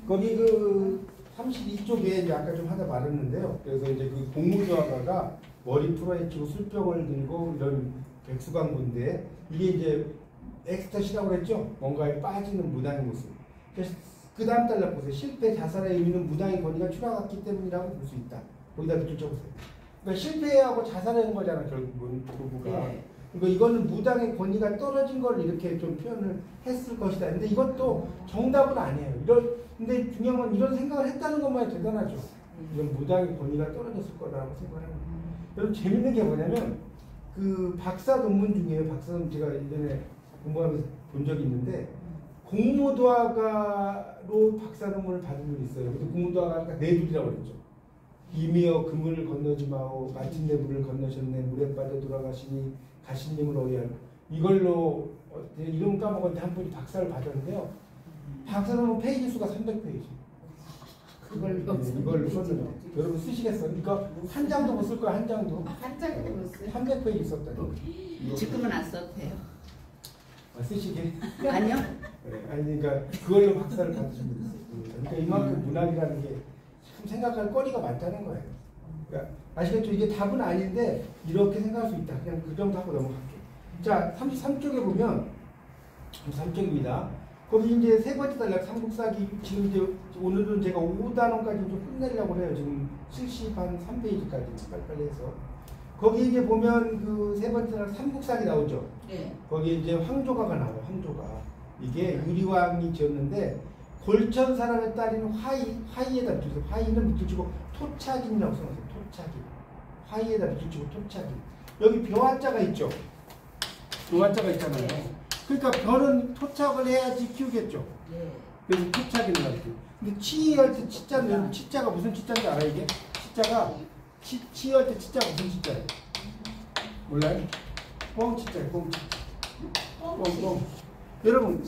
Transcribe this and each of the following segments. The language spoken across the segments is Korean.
거기 그 32쪽에 이제 아까 좀 하다 말았는데요. 그래서 이제 그 공무조화가가 머리 풀어헤치고 술병을 들고 이런 백수광부인데 이게 이제 엑스터시라고 그랬죠. 뭔가에 빠지는 무당의 모습. 그래서 그 다음 달락 보세요. 실패 자살의 의미는 무당의 권위가 추락했기 때문이라고 볼 수 있다. 거기다 붙여보세요. 그러니까 실패하고 자살한 거잖아 결국은 부부가. 네. 그러니까 이거는 무당의 권위가 떨어진 걸 이렇게 좀 표현을 했을 것이다. 근데 이것도 정답은 아니에요. 근데 중요한 건 이런 생각을 했다는 것만이 대단하죠. 이건 무당의 권위가 떨어졌을 거라고 생각하는 거예요. 여러분 재밌는 게 뭐냐면 그 박사 논문 중에 박사 논문 제가 예전에 공부하면서 본 적이 있는데 공무도화가로 박사 논문을 받은 분이 있어요. 근데 공무도화가가 내둘이라고 그랬죠. 이미여 그물을 건너지 마오 마침내 물을 건너셨네 물에 빠져 돌아가시니 가시님을 어이할 이걸로 이름 까먹었는데 한 분이 박사를 받았는데요. 박사 논문 페이지 수가 300페이지. 이걸로 썼는데 여러분 쓰시겠어요? 이거 한 장도 못 쓸 거야. 한 장도. 한 장도 못 써요. 300페이지 썼다니. 지금은 안 써도 돼요. 쓰시게? 아니요. 네, 아니 그러니까 그걸로 박사를 받으신 분이 있어요. 그러니까 이만큼 문학이라는 게 참 생각할 거리가 많다는 거예요. 그러니까 아시겠죠? 이게 답은 아닌데 이렇게 생각할 수 있다. 그냥 그 정도 하고 넘어갈게요. 자, 33쪽에 보면 33쪽입니다. 거기 이제 세 번째 단락 삼국사기 지금 이제 오늘은 제가 5단원까지 좀 끝내려고 해요. 지금 73페이지까지 빨리빨리 해서 거기 이제 보면 그 세 번째 단락 삼국사기 나오죠. 네. 거기 이제 황조가가 나와요. 황조가 이게 유리왕이 지었는데 골천 사람의 딸인 화이에다 붙여서 화이는 붙이고 토착인이라고 써놨어요. 토착인 화이에다 붙이고 토착인 여기 벼화자가 있죠. 벼화자가 있잖아요. 그러니까 벼는 토착을 해야지 키우겠죠. 네. 그래서 토착인을 할게요. 근데 치할 때 치자는 치자가 무슨 치자인지 알아요? 이게 치자가 치할 때 치자가 무슨 치자예요? 몰라요? 뻥 치자예요. 뻥 치자. 뻥. 여러분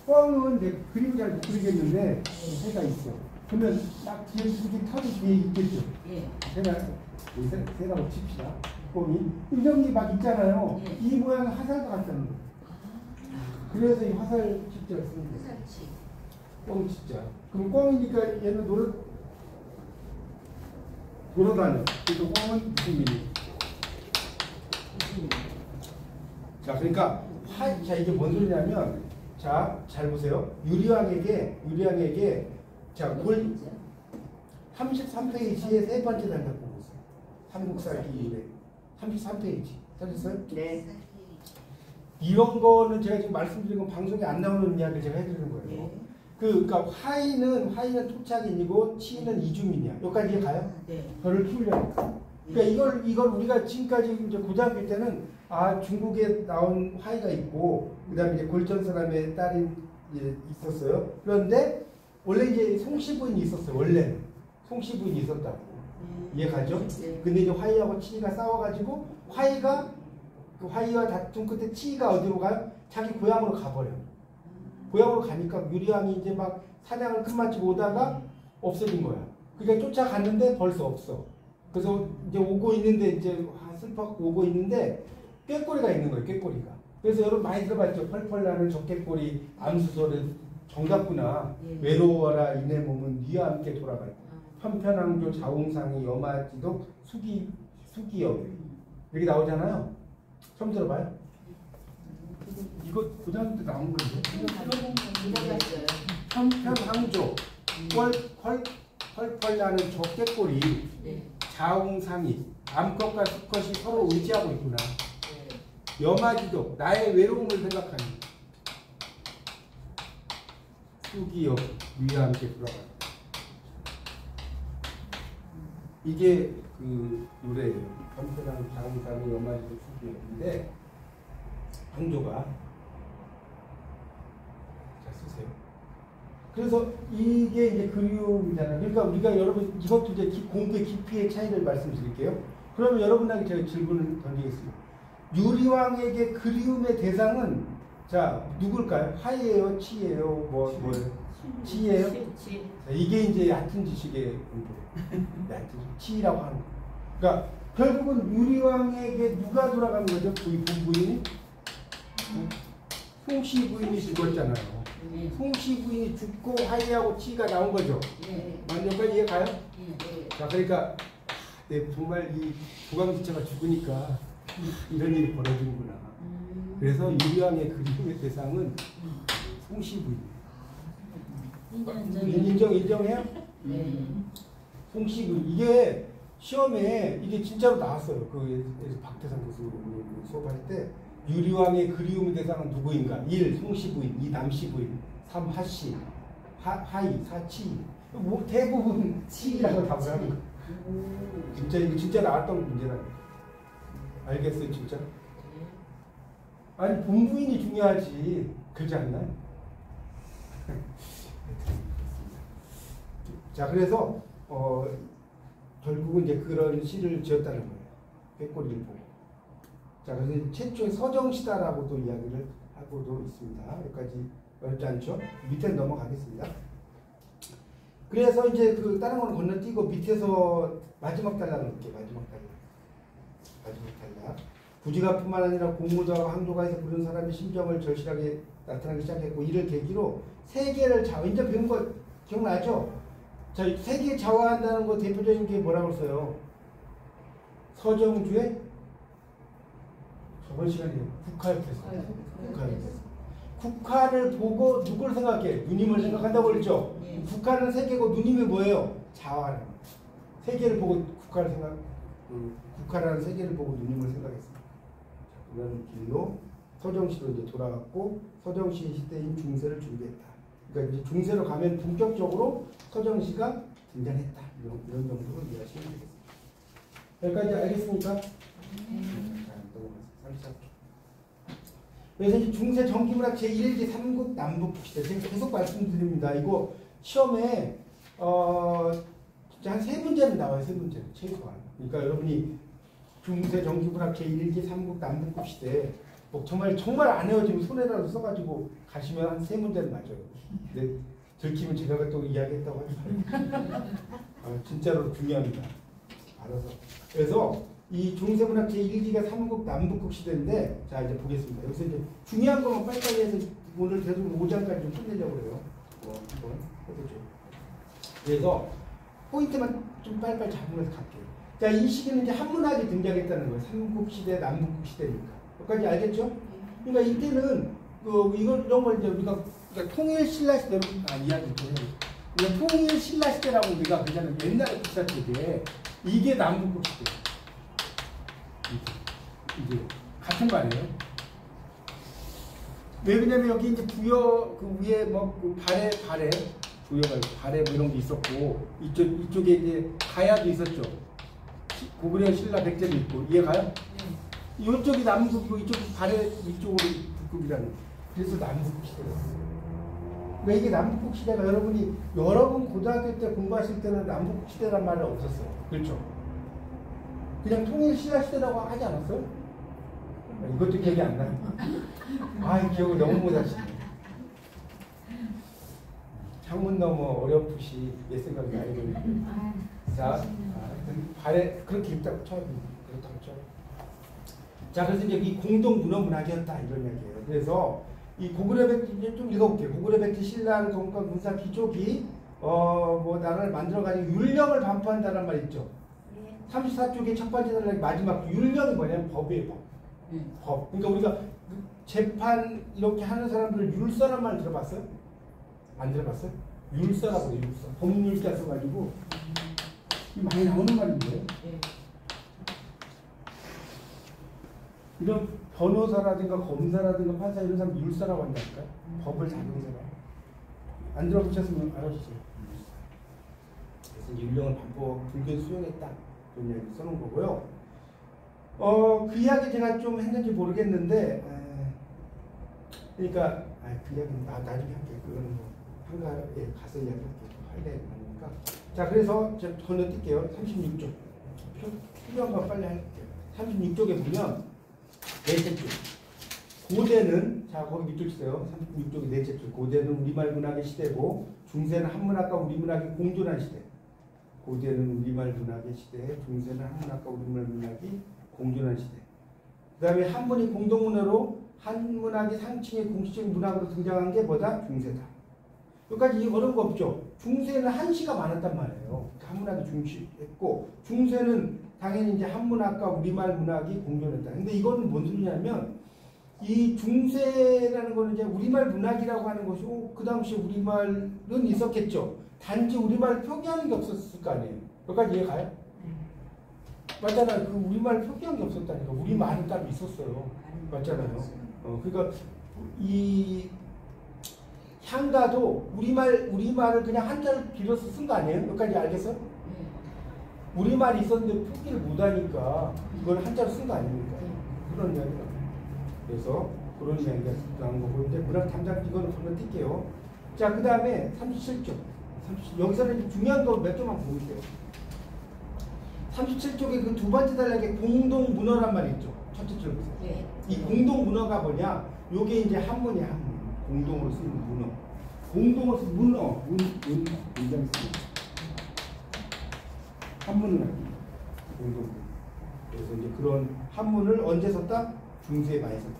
뻥은 내 그림 잘 못 그리겠는데 새가 있어. 그러면 딱 뒤에 이렇게 탑이 뒤에 있겠죠. 예. 새가 뭐 칩시다. 뻥이 이런 막 있잖아요. 예. 이 모양은 화살과 같다는 거예요. 그래서 이 화살 칩자를 쓰는 거예요. 화살치. 뻥 칩자. 그럼 뻥이니까 얘는 돌아다녀. 그래서 뻥은 무슨 의미? 자, 그러니까 자 이게 뭔 소리냐면. 자, 잘 보세요. 유리왕에게 자, 33페이지의 세 번째 단락 보고 있어요. 삼국사기 33페이지. 찾았어요? 네. 이런 거는 제가 지금 말씀드린 건 방송에 안 나오는 이야기를 제가 해드리는 거예요. 네. 그러니까 화이는 토착인이고 치는 이주민이야. 여기까지 가요? 네. 별을 키우려니까. 그러니까 이걸 우리가 지금까지 이제 고등학교 때는 중국에 나온 화이가 있고 그다음에 이제 골천 사람의 딸이 있었어요. 그런데 원래 이제 송씨 부인이 있었어요. 원래는 송씨 부인이 있었다고. 이해가죠? 네. 근데 이제 화이하고 치이가 싸워가지고 그 화이와 다툰 끝에 치이가 어디로 가요? 자기 고향으로 가버려. 고향으로 가니까 유리왕이 이제 막 사냥을 끝마치고 오다가 없어진 거야. 그러니까 쫓아갔는데 벌써 없어. 그래서 이제 오고 있는데 이제 슬퍼갖고 오고 있는데 꾀꼬리가 있는 거예요. 꾀꼬리가. 그래서 여러분 많이 들어봤죠. 펄펄 나는 적개꼬리 암수설은 정답구나. 예. 외로워라 이내 몸은 니와 함께 돌아갈 편편왕조 자웅상이 여마지독 수기여 여기 나오잖아요. 처음 들어봐요? 이거 고등학교 때 나온 건데. 들어갔어요. 편편왕조 펄펄 나는 적개꼬리 네. 자웅상이 암컷과 수컷이 서로 의지하고 있구나. 네. 여마지도 나의 외로움을 생각하니 수기여 위와 함께 돌아가. 이게 그 노래예요. 밤새랑 자웅상이 여마지도 수기여인데 황조가 잘 쓰세요. 그래서 이게 이제 그리움이잖아요. 그러니까 우리가 여러분 이것도 이제 공부의 깊이의 차이를 말씀드릴게요. 그러면 여러분에게 제가 질문을 던지겠습니다. 유리왕에게 그리움의 대상은 자 누굴까요? 화이예요, 치예요, 치예요? 치. 자, 이게 이제 얕은 지식의 공부예요. 얕은 치라고 하는 거. 그러니까 결국은 유리왕에게 누가 돌아가는 거죠? 본부인이 송씨 부인이 죽었잖아요. 예. 송씨 부인이 죽고 하이하고 치가 나온 거죠. 예. 만년까지 이해 가요? 예. 자, 그러니까 정말 이 부강지체가 죽으니까 이런 일이 벌어지는구나. 그래서 유리왕의 그림의 대상은 송씨 부인. 인정해요? 송씨 부인. 이게 시험에 이게 진짜로 나왔어요. 박태상 교수님 수업할 때 유리왕의 그리움의 대상은 누구인가? 1. 송씨 부인, 2. 남씨 부인, 3. 하씨, 하이, 4. 치. 뭐 대부분 치라고 답을 하는 거. 진짜 이거 진짜 나왔던 문제라니까. 알겠어요, 진짜? 아니 본부인이 중요하지, 그렇지 않나요? 자, 그래서 결국은 이제 그런 시를 지었다는 거예요. 꾀꼬리를 보고. 자, 그래서 최초의 서정시다라고도 이야기를 하고도 있습니다. 여기까지 어렵지 않죠? 밑에 넘어가겠습니다. 그래서 이제 다른 거는 건너뛰고 밑에서 마지막 단락을 볼게요. 마지막 단락. 부지가뿐만 아니라 공무자와 항도가에서 부른 사람의 심정을 절실하게 나타나기 시작했고, 이를 계기로 세계를 이제 배운 거 기억나죠? 자, 세계 좌우한다는 거 대표적인 게 뭐라고 써요? 서정주의 저번 시간에 국화였어요. 국화를 보고 누굴 생각해? 누님을 생각한다고 그랬죠? 국화는 세계고 누님이 뭐예요? 자화라는 거예요. 세계를 보고 국화라는 세계를 보고 누님을 생각했습니다. 그런 길로 서정시로 이제 돌아왔고, 서정시의 시대인 중세를 준비했다. 그러니까 이제 중세로 가면 본격적으로 서정시가 등장했다. 이런 정도로 이해하시면 되겠습니다. 여기까지 알겠습니까? 자, 넘어가서 34초. 그래서 이제 중세 정기문학 제1기 삼국 남북시대 제가 계속 말씀드립니다. 이거 시험에 진짜 한 3문제는 나와요. 3문제는 최소한. 그러니까 여러분이 중세 정기문학 제1기 삼국 남북시대 뭐 정말 안 외워지면 손에라도 써가지고 가시면 한 3문제는 맞아요. 근데 들키면 제가 또 이야기했다고 하지 말아요. 진짜로 중요합니다. 알아서. 그래서 이 중세문학 제1기가 삼국 남북국 시대인데, 자 이제 보겠습니다. 여기서 이제 중요한 것만 빨리빨리 해서 오늘 계속 5장까지 좀 끝내려고 그래요. 한번 해보죠. 그래서 포인트만 좀 빨리빨리 잡으면서 갈게요. 자, 이 시기는 이제 한문학이 등장했다는 거예요. 삼국 시대, 남북국 시대니까. 여기까지 알겠죠? 그러니까 이때는 이런 걸 이제 우리가 통일 신라 시대로 이야기 좀 해요. 통일 신라 시대라고 우리가 그냥 옛날에 국사 때에 이게 남북국 시대. 이제 같은 말이에요. 왜 그러냐면 여기 이제 부여 위에 발에 부여가 발에 뭐 이런 게 있었고, 이쪽에 이제 가야도 있었죠. 고구려 신라 백제도 있고, 이해 가요? 이쪽이 남북이고 이쪽이 발에 위쪽으로 북극이라는. 그래서 남북국 시대가. 왜 이게 남북국 시대가 여러분 고등학교 때 공부하실 때는 남북국 시대란 말은 없었어요. 그렇죠? 그냥 통일 신라 시대라고 하지 않았어요? 이것도 기억이 안 나요. 기억을 너무 못하시네. 창문 너머 어렴풋이 옛 생각이 많이 드는데. 자, 발에 그렇게 입다고 쳐요. 그렇다고 쳐요. 자, 그래서 이제 이 공동 문어문학이었다 이런 이야기예요. 그래서 이 고구려 백제 좀 읽어볼게요. 고구려 백제 신라는 건과 군사 귀족이 나라를 만들어가지고 율령을 반포한다는 말 있죠. 34쪽의 첫 번째 단락의 마지막 율령이 뭐냐면 법이에요. 법. 그러니까 우리가 재판 이렇게 하는 사람들 율서란 말 들어봤어요? 안 들어봤어요? 율서라고 해요. 율서. 법률자 써가지고 많이 나오는 말인데. 이런 변호사라든가 검사라든가 판사 이런 사람 율서라고 한다니까요. 법을 다루는 사람. 안 들어보셨으면 알아주세요. 그래서 율령을 반포 불교에 수용했다. 그런 이야기 써놓은 거고요. 그 이야기 제가 좀 했는지 모르겠는데, 그러니까 그 이야기는 나중에 할게요. 그거는 한가에 가서 이야기할게요. 하이라이트하니까. 자, 그래서 제가 건너뛸게요. 36쪽. 필요한 거 빨리 할게요. 36쪽에 보면 넷째 줄. 고대는, 자 거기 밑줄 치세요. 36쪽이 넷째 줄. 고대는 우리말 문학의 시대고, 중세는 한문학과 우리문학이 공존한 시대. 고대는 우리말 문학의 시대, 중세는 한문학과 우리말 문학이 공존한 시대. 그 다음에 한문이 공동문화로 한문학이 상층의 공식적 문학으로 등장한 게 뭐다? 중세다. 여기까지 어려운 거 없죠? 중세는 한시가 많았단 말이에요. 한문학이 중시했고 중세는 당연히 이제 한문학과 우리말 문학이 공존했다. 근데 이거는 뭔 소리냐면 이 중세라는 거는 이제 우리말 문학이라고 하는 것이고 그 당시 우리말은 있었겠죠. 단지 우리말을 표기하는 게 없었을 거 아니에요. 여기까지 이해가요? 맞잖아요. 그 우리말을 표기한 게 없었다니까. 우리말은 따로 있었어요. 맞잖아요. 그러니까 이 향가도 우리말을 그냥 한자를 빌어서 쓴 거 아니에요? 여기까지 알겠어요? 우리말이 있었는데 표기를 못하니까 그걸 한자로 쓴 거 아닙니까? 그런 이야기가. 그래서 그런 이야기가 나온 거고 이제 문학 탐장 이거는 건너뛸게요. 자, 그 다음에 37쪽. 여기서는 중요한 거 몇 개만 보세요. 37쪽에 그 두 번째 단락에 공동 문어란 말이 있죠. 첫째 줄 보세요. 네. 이 공동 문어가 뭐냐? 요게 이제 한문이야, 한문. 공동으로 쓰는 문어. 공동으로 쓰는 문어. 문장 쓰는 한문을 합니다. 공동. 그래서 이제 그런 한문을 언제 썼다? 중세에 많이 썼다.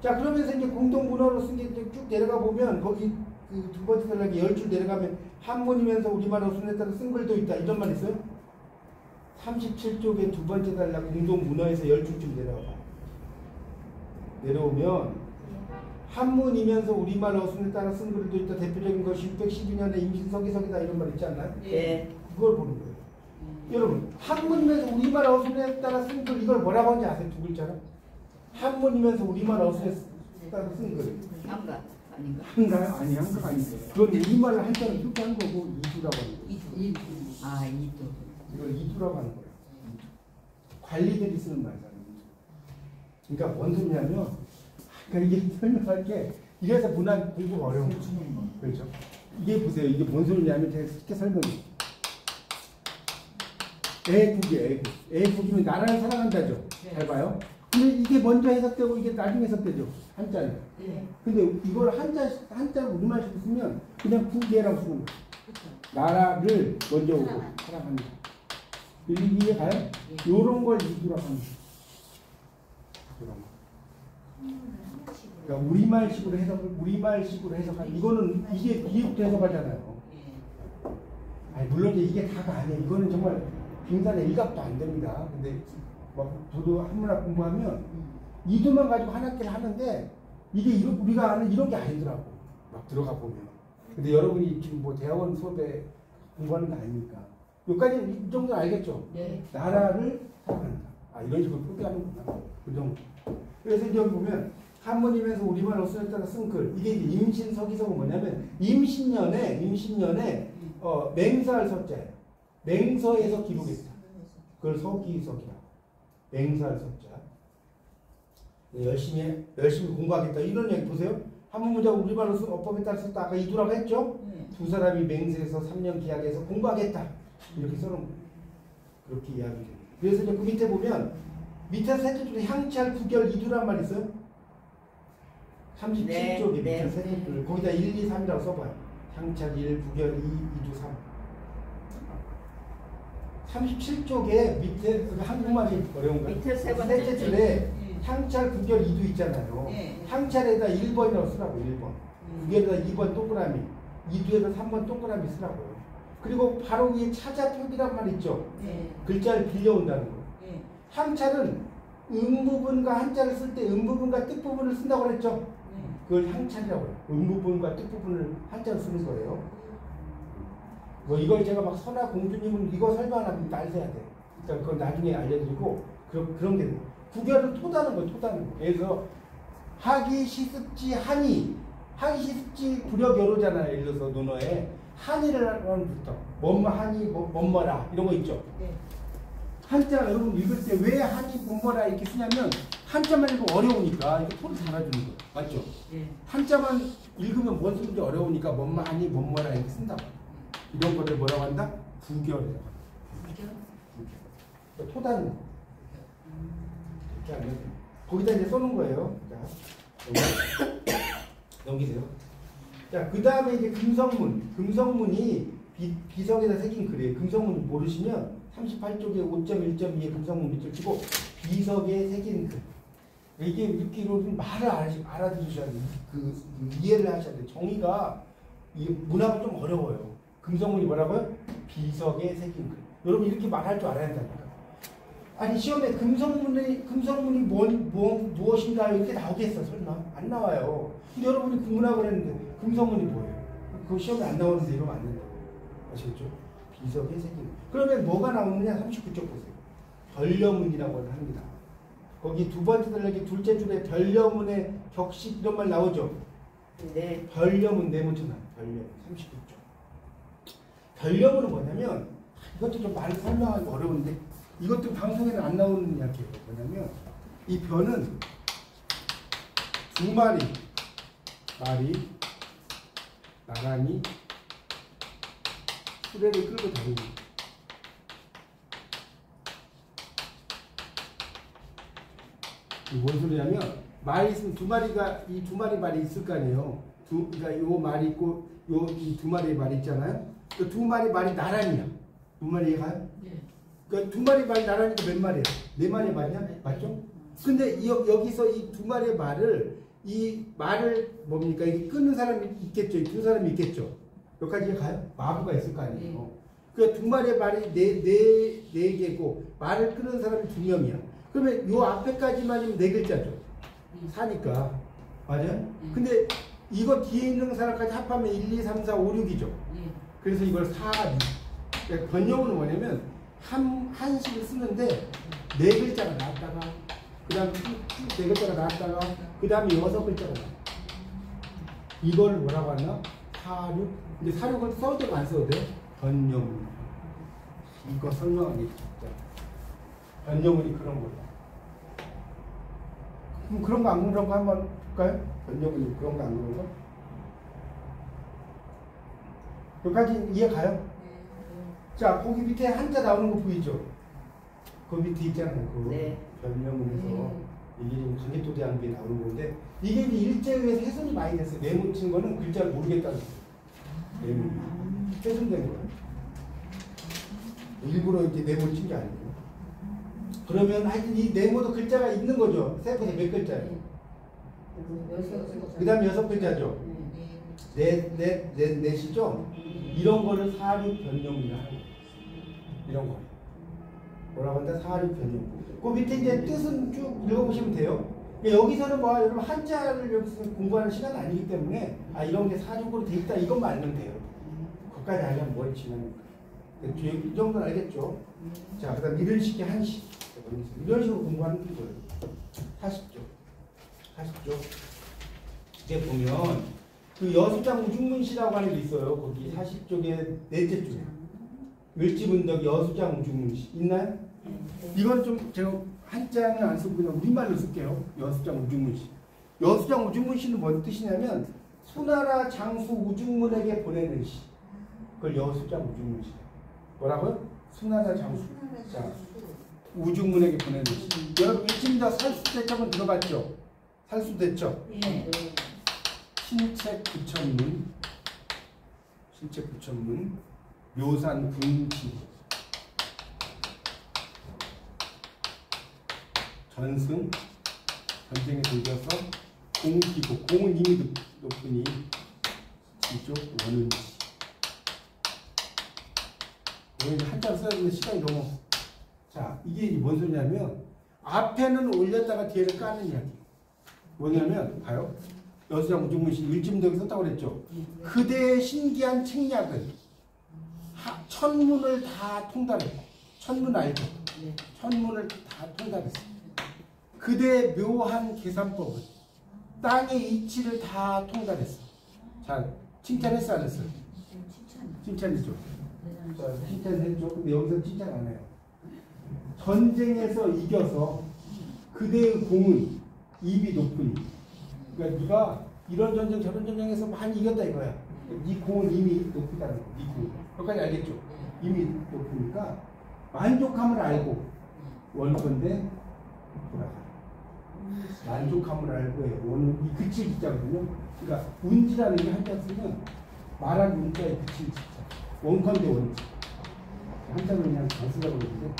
자, 그러면서 이제 공동 문어로 쓴 게 쭉 내려가 보면 거기 그 두 번째 단락에 10줄 내려가면 한문이면서 우리말로 순에 따라 쓴 글도 있다. 이런 말 있어요? 37쪽의 두 번째 단락 공동 문어에서 10줄쯤 내려와 봐요. 내려오면 한문이면서 우리말 어순에 따라 쓴 글도 있다. 대표적인 것이 612년에 임신서기석이다 이런 말 있지 않나요? 예. 그걸 보는 거예요. 여러분 한문이면서 우리말 어순에 따라 쓴 글 이걸 뭐라고 하는지 아세요? 두 글자로? 한문이면서 우리말 어순에 따라 쓴 글. 한가 아닌가? 한가요? 아니 한가가 아니에요. 그건 우리말을 한자로 표기한 거고 이두라고 하는 거예요. 이두. 아 이두. 이걸 이두라고 하는 거예요. 관리들이 쓰는 말이잖아요. 그러니까 뭔 소리냐면 그러니까 이게 설명할 게 이래서 문학 공부가 어려운 거죠. 그렇죠? 이게 보세요. 이게 뭔 소리냐면 제가 쉽게 설명해. 애국이에요. 애국이면 나라를 사랑한다죠. 잘 봐요. 근데 이게 먼저 해석되고 이게 나중에 해석되죠. 한자는. 네. 근데 이걸 한자로 우리말식으로 쓰면 그냥 국예라고 쓰는 거예요. 나라를 먼저 오고 사랑한다. 이게 가요? 요런 걸 이두라고 하는 거예요. 그런 거. 그러니까 우리말식으로 해석하는 이거는 이게부터 해석하잖아요. 아니 물론 이게 다가 아니에요. 이거는 정말 빙산의 일각도 안 됩니다. 근데 막 저도 한문학 공부하면 이두만 가지고 한 학기를 하는데 이게 우리가 아는 이런 게 아니더라고. 막 들어가 보면. 근데 여러분이 지금 뭐 대학원 수업에 공부하는 거 아닙니까? 여기까지 이 정도 알겠죠? 네. 나라를 사랑한다. 아 이런 식으로 표기하는구나. 그 정도. 그래서 이제 여기 보면 한문이면서 우리말 어순에 따라 쓴 글. 이게 임신서기석은 뭐냐면 임신년에 맹사할 서자예요. 맹서에서 기록했다. 그걸 서기석이라. 맹사할 서자. 열심히 공부하겠다. 이런 얘기 보세요. 한문 문장 우리말로 쓴 어법에 따라 썼다. 아까 이두라고 했죠? 두 사람이 맹세해서 3년 기약해서 공부하겠다. 이렇게 써놓은 거예요. 그렇게 이야기해요. 그래서 이제 그 밑에 보면 밑에 셋째 줄에 향찰, 구결, 이두란 말 있어요? 37쪽에 네, 밑에 네. 셋째 줄 거기다 1, 2, 3이라고 써봐요. 향찰 1, 구결 2, 이두 3. 37쪽에 밑에 한국말이 어려운가요? 밑에 세 번째 셋째 줄에 향찰, 구결, 이두 있잖아요. 네. 향찰에다 1번이라고 쓰라고 1번. 구결에다 2번 동그라미, 이두에다 3번 동그라미 쓰라고요. 그리고 바로 위에 차자표기란 말 있죠? 네. 글자를 빌려온다는 거예요. 네. 향찰은 음부분과 한자를 쓸 때 음부분과 뜻부분을 쓴다고 그랬죠? 그걸 향찰이라고 해요. 음부분과 뜻부분을 한자로 쓰는 거예요. 뭐 이걸 제가 막 선아 공주님은 이거 설명하면 날려야 돼. 그러니까 그건 나중에 알려드리고 그런 게 돼요. 구결은 토다는 거예요. 토다는 거. 그래서 하기 시습지 한이 하기 시습지 불여교로잖아요. 예를 들어서 논어에 한이라는 부터 뭐뭐 하니 뭐뭐라 이런 거 있죠. 네. 한자 여러분 읽을 때 왜 한이 뭐뭐라 이렇게 쓰냐면 한자만 읽으면 어려우니까 이렇게 토를 달아주는 거예요. 맞죠? 네. 한자만 읽으면 뭔 소리인지 어려우니까 뭐뭐 하니 뭐뭐라 이렇게 쓴다고. 이런 거를 뭐라고 한다? 구결이라고 한다. 구결. 토다는 거. 이렇게 하면 거기다 이제 써놓은 거예요. 자, 넘기세요. 자, 그 다음에 이제 금성문. 금성문이 비석에다 새긴 글이에요. 금성문 모르시면 38쪽에 5.1.2의 금성문 밑줄 치고 비석에 새긴 글. 이게 이렇게로는 말을 알아들으셔야 돼요. 이해를 하셔야 돼요. 정의가 이 문학은 좀 어려워요. 금성문이 뭐라고요? 비석에 새긴 글. 여러분 이렇게 말할 줄 알아야 된다니까. 아니 시험에 금성문이 무엇인가요? 이렇게 나오겠어 설마? 안 나와요. 근데 여러분이 국문학을 했는데 금성문이 뭐예요? 그거 시험에 안 나오는데 이러면 안 된다고. 아시겠죠? 비석에 새긴 글. 그러면 뭐가 나오느냐? 39쪽 보세요. 변려문이라고 합니다. 거기 두 번째 단락의 둘째 줄에 변려문의 격식 이런 말 나오죠? 네. 변려문 네 문제 나와요. 변려문 39쪽. 변려문은 뭐냐면 이것도 좀 말 설명하기 어려운데 이것도 방송에는 안 나오는 이야기예요. 뭐냐면 이 변은 두 마리 말이 나란히 수레를 끌고 다닙니다. 뭔 소리냐면 말이 있으면 두 마리가 이 두 마리 말이 있을 거 아니에요. 그러니까 요 말이 있고 요 이 두 마리의 말이 있잖아요. 그 두 마리 말이 나란히야. 두 마리 가요? 네. 그러니까 두 마리 말이 나란히가 몇 마리야? 네 마리 말이야? 맞죠? 근데 여기서 이 두 마리의 말을 이 말을 뭡니까? 이게 끄는 사람이 있겠죠. 이 두 사람이 있겠죠. 여기까지 가요? 마부가 있을 거 아니에요. 그러니까 두 마리의 말이 네 개고 말을 끄는 사람이 두 명이야. 그러면 요 앞에까지만이면 네 글자죠. 사니까. 맞아요? 근데 이거 뒤에 있는 사람까지 합하면 1, 2, 3, 4, 5, 6이죠. 그래서 이걸 4, 6. 그러니까 번역은 뭐냐면 한식을 쓰는데 네 글자가 나왔다가 그 다음 네 글자가 나왔다가 그 다음에 6글자가 나와. 이걸 뭐라고 하나? 4, 6. 근데 4, 6은 써도 되고 안 써도 돼? 번역문. 이거 설명하기 진짜. 변경문이 그런 거예요. 그럼 그런 거 안 그런 거 한번 볼까요? 변경문이 그런 거 안 그런 거? 여기까지 이해 가요? 자, 거기 밑에 한자 나오는 거 보이죠? 그 밑에 있잖아요. 그 네. 변경문에서 이게 지금 강개토대하는 게 나오는 건데 이게 이제 일제의회에서 훼손이 많이 됐어요. 네모 친 거는 글자를 모르겠다는 거예요. 네모. 훼손된 거예요. 일부러 이렇게 네모 친 게 아니고. 그러면 하여튼 이 네모도 글자가 있는 거죠. 세번에 몇 글자예요? 그 다음에 6글자죠. 넷이죠. 이런 거를 사륙 변형이라 하는 거예요. 이런 거. 뭐라고 한다? 사륙 변형. 그 밑에 이제 뜻은 쭉 읽어보시면 돼요. 여기서는 뭐 여러분 한자를 여기서 공부하는 시간은 아니기 때문에 이런 게 사륙으로 돼 있다 이것만 알면 돼요. 거기까지 알려면 머리 지나는 거예요. 이 정도는 알겠죠? 자, 그 다음 이런 식의 한식. 이런 식으로 공부하는 거예요. 40쪽. 40쪽. 이제 보면 그 여수장 우중문시라고 하는 게 있어요. 거기 40쪽의 넷째 쪽에. 을지문덕 여수장 우중문시. 있나요? 이건 좀 제가 한자는 안 쓰고 그냥 우리말로 쓸게요. 여수장 우중문시. 여수장 우중문시는 뭔 뜻이냐면 수나라 장수 우중문에게 보내는 시. 그걸 여수장 우중문시. 뭐라고요? 수나라 장수. 자, 우중문에게 보내는 시. 여러분 일침자 살수대첩 한번 들어봤죠? 살수대첩. 신책 부천문. 신책 부천문. 묘산 군지. 전승. 전쟁에 들려서 공기고. 공은 이미 높으니 지족 원은지. 여기 한자로 써야 되는데 시간이 너무. 자, 이게 뭔 소리냐면 앞에는 올렸다가 뒤에를 까는 이야기. 뭐냐면 봐요. 여수장 우중문시 일침덕이 썼다고 그랬죠. 그대의 신기한 책략은 천문을 다 통달했고 천문 알죠? 천문을 다 통달했어. 그대의 묘한 계산법은 땅의 이치를 다 통달했어. 자, 칭찬했어 안 했어요? 칭찬했죠. 자, 칭찬했죠. 근데 여기서 칭찬 안 해요. 전쟁에서 이겨서 그대의 공은 입이 높으니. 그러니까 네가 이런 전쟁 저런 전쟁에서 많이 이겼다 이거야. 네 공은 이미 높다는 거. 네 공. 그것까지 알겠죠? 이미 높으니까 만족함을 알고 원건데 돌아가. 만족함을 알고 해. 원은 이 그칠 기자거든요. 그러니까 운지라는 게 한자 쓰면 말한 운자의 그칠 기자. 원건데 원지. 한자는 그냥 안 쓰려고 그러는데.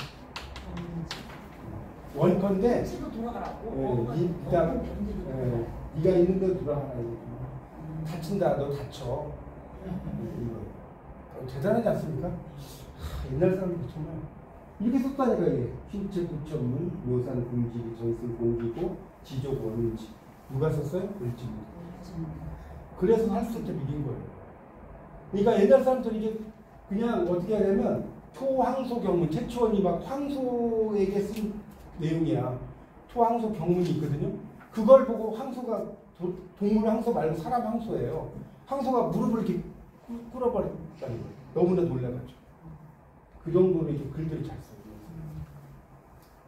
원건데 치고 돌아가라고. 그다음 네가 있는 데로 돌아가라. 다친다. 너 다쳐. 대단하지 않습니까? 옛날 사람들 정말 이렇게 썼다니까. 이게 신체 구천문, 묘산 공지기, 전술 공기고, 지족 원인지. 누가 썼어요? 을지문. 그래서 할 수 있게 미긴 거예요. 그러니까 옛날 사람들이 이게 그냥 어떻게 하냐면 토항소 경문, 최초원이 막 황소에게 쓴 내용이야. 토항소 경문이 있거든요. 그걸 보고 황소가 동물 황소 말고 사람 황소예요. 황소가 무릎을 이렇게 꿇어버렸다는 거예요. 너무나 놀라가지고. 그 정도로 이렇게 글들이 잘 써요.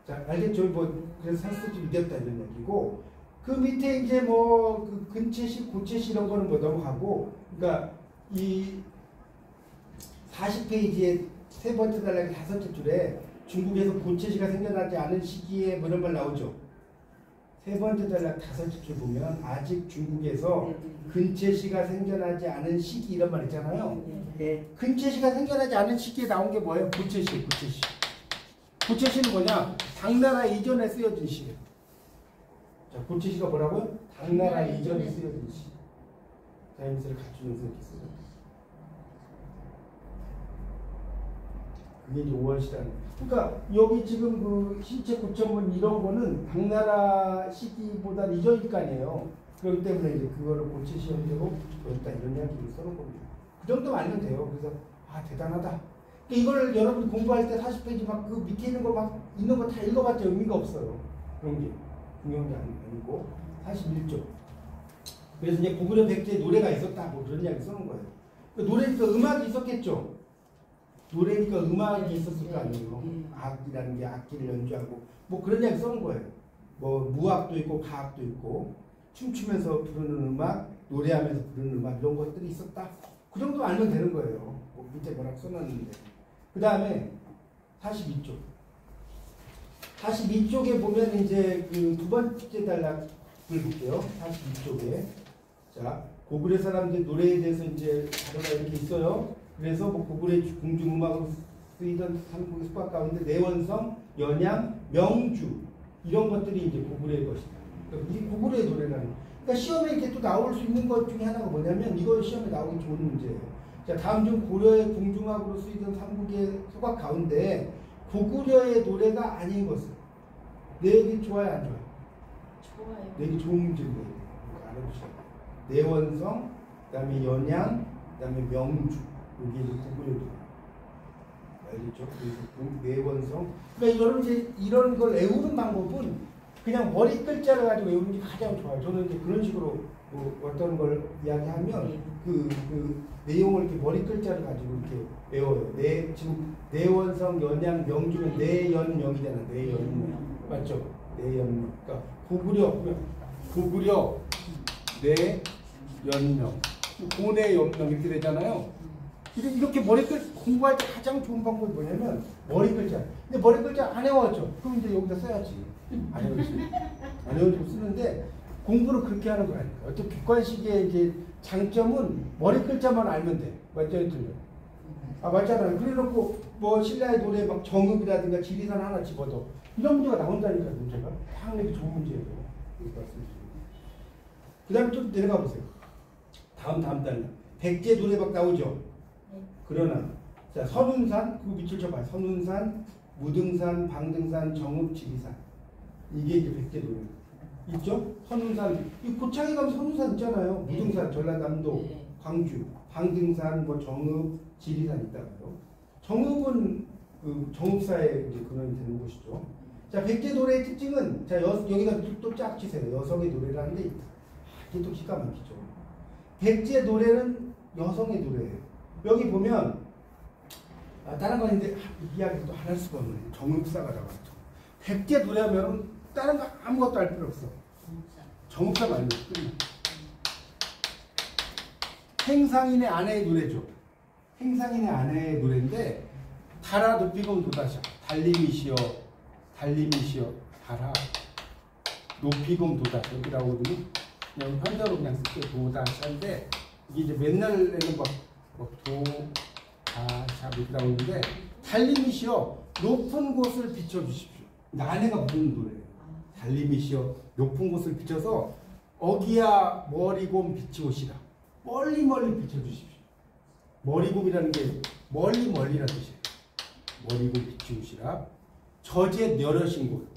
자, 알겠죠? 뭐 그래서 살수지 이겼다 이런 얘기고, 그 밑에 이제 뭐 그 근체시, 고체시 이런 거는 뭐 넘어가고, 그러니까 이 40페이지에 세 번째 단락의 다섯째 줄에 중국에서 고체시가 생겨나지 않은 시기에 뭐 이런 말 나오죠. 세 번째 단락 다섯째 줄 보면 아직 중국에서 근체시가 생겨나지 않은 시기 이런 말 있잖아요. 네. 근체시가 생겨나지 않은 시기에 나온 게 뭐예요? 고체시, 고체시. 고체시는 뭐냐? 당나라 이전에 쓰여진 시예요. 자, 고체시가 뭐라고요? 당나라 이전에 쓰여진 시. 자연스를 갖추면서 이렇게 쓰죠. 그게 이제 5월시라는. 그러니까 여기 지금 그 신체 구천문 이런 거는 당나라 시기보다 이전일 거 아니에요. 그렇기 때문에 이제 그거를 고체시 형태로 보였다 이런 이야기를 써놓은 겁니다. 그 정도만 알면 돼요. 그래서 대단하다. 그러니까 이걸 여러분 공부할 때 40페이지 막 그 밑에 있는 거 막 있는 거 다 읽어봤자 의미가 없어요. 그런 게 중요한 게 아니고 41조. 그래서 이제 고구려 백제에 노래가 있었다 뭐 그런 이야기 써놓은 거예요. 그러니까 노래니까 음악이 있었겠죠. 노래니까 음악이 있었을 거 아니에요. 악이라는 게 악기를 연주하고 뭐 그런 이야기 써놓은 거예요. 뭐 무악도 있고 가악도 있고 춤추면서 부르는 음악, 노래하면서 부르는 음악 이런 것들이 있었다. 그 정도 알면 되는 거예요. 뭐 밑에 뭐라고 써놨는데. 그 다음에 42쪽. 42쪽에 보면 이제 그 두 번째 단락을 볼게요. 42쪽에. 자, 고구려 사람들 노래에 대해서 이제 자료가 이렇게 있어요. 그래서 뭐 고구려 궁중음악으로 쓰이던 삼국의 수박 가운데 내원성, 연양, 명주 이런 것들이 이제 고구려의 것이다. 그러니까 이 고구려의 노래라는. 그러니까 시험에 이렇게 또 나올 수 있는 것 중에 하나가 뭐냐면 이거 시험에 나오기 좋은 문제예요. 자, 다음 중 고려의 궁중악으로 쓰이던 삼국의 수박 가운데 고구려의 노래가 아닌 것은 내 얘기 좋아요, 안 좋아요? 좋아요. 내 얘기 좋은 문제인데 알아보셔야 돼요. 내원성, 그다음에 연양, 그다음에 명주. 여기 이제 고구려 노래. 알겠죠? 그래서 내원성. 그러니까 여러분 이제 이런 걸 외우는 방법은 그냥 머리 글자를 가지고 외우는 게 가장 좋아요. 저는 이제 그런 식으로 뭐 어떤 걸 이야기하면 그 내용을 이렇게 머리 글자를 가지고 이렇게 외워요. 지금 내원성, 연양, 명주면 내연명이잖아. 내연명. 맞죠? 내연명. 그러니까 고구려, 내연명. 고내연명 이렇게 되잖아요. 이렇게 머리 글자 공부할 때 가장 좋은 방법이 뭐냐면 머리 글자. 근데 머리 글자 안 외웠죠? 그럼 이제 여기다 써야지. 안 외워지고 쓰는데 공부를 그렇게 하는 거 아닐까? 어떤 객관식의 이제 장점은 머리 글자만 알면 돼. 맞죠? 틀려. 맞잖아요. 그래놓고 뭐 신라의 노래 막 정읍이라든가 지리산 하나 집어도 이런 문제가 나온다니까 문제가. 당연히 좋은 문제예요. 그 다음에 좀 내려가 보세요. 다음 단락. 백제 노래방 나오죠? 네. 그러나 자 선운산 그 밑줄 쳐봐요. 선운산, 무등산, 방등산, 정읍, 지리산 이게 이제 백제 노래 있죠? 선운산 이 고창에 가면 선운산 있잖아요. 무등산, 전라남도, 광주, 방등산, 뭐 정읍, 지리산 있다고요. 정읍은 그 정읍사의 이제 근원이 되는 곳이죠. 자 백제 노래의 특징은 자 여기다 또 쫙 치세요. 여성의 노래라는 데 있다. 이게 또 기가 막히죠. 백제 노래는 여성의 노래예요. 여기 보면 다른 건 있는데 이야기를 또 안 할 수가 없네. 정읍사가 나왔죠. 백제 노래하면 다른 거 아무것도 알 필요 없어. 정읍사가 아니면 끝나. 행상인의 아내의 노래죠. 행상인의 아내의 노래인데 달아 높이금 도다샤. 달림이시여 달아 높이금 도다샤 여기 나오거든요. 그냥 현자로 그냥 쓸게요. 도다샤인데 이게 이제 맨날에는 막 도다샤 이렇게 나오는데 달림이시여 높은 곳을 비춰주십시오. 아내가 부르는 노래예요. 달님이시여 높은 곳을 비춰서 어기야 머리곰 비치오시라. 멀리 멀리 비춰주십시오. 머리곰이라는 게 멀리 멀리라는 뜻이에요. 머리곰 비치오시라. 저제 녀러신 곳.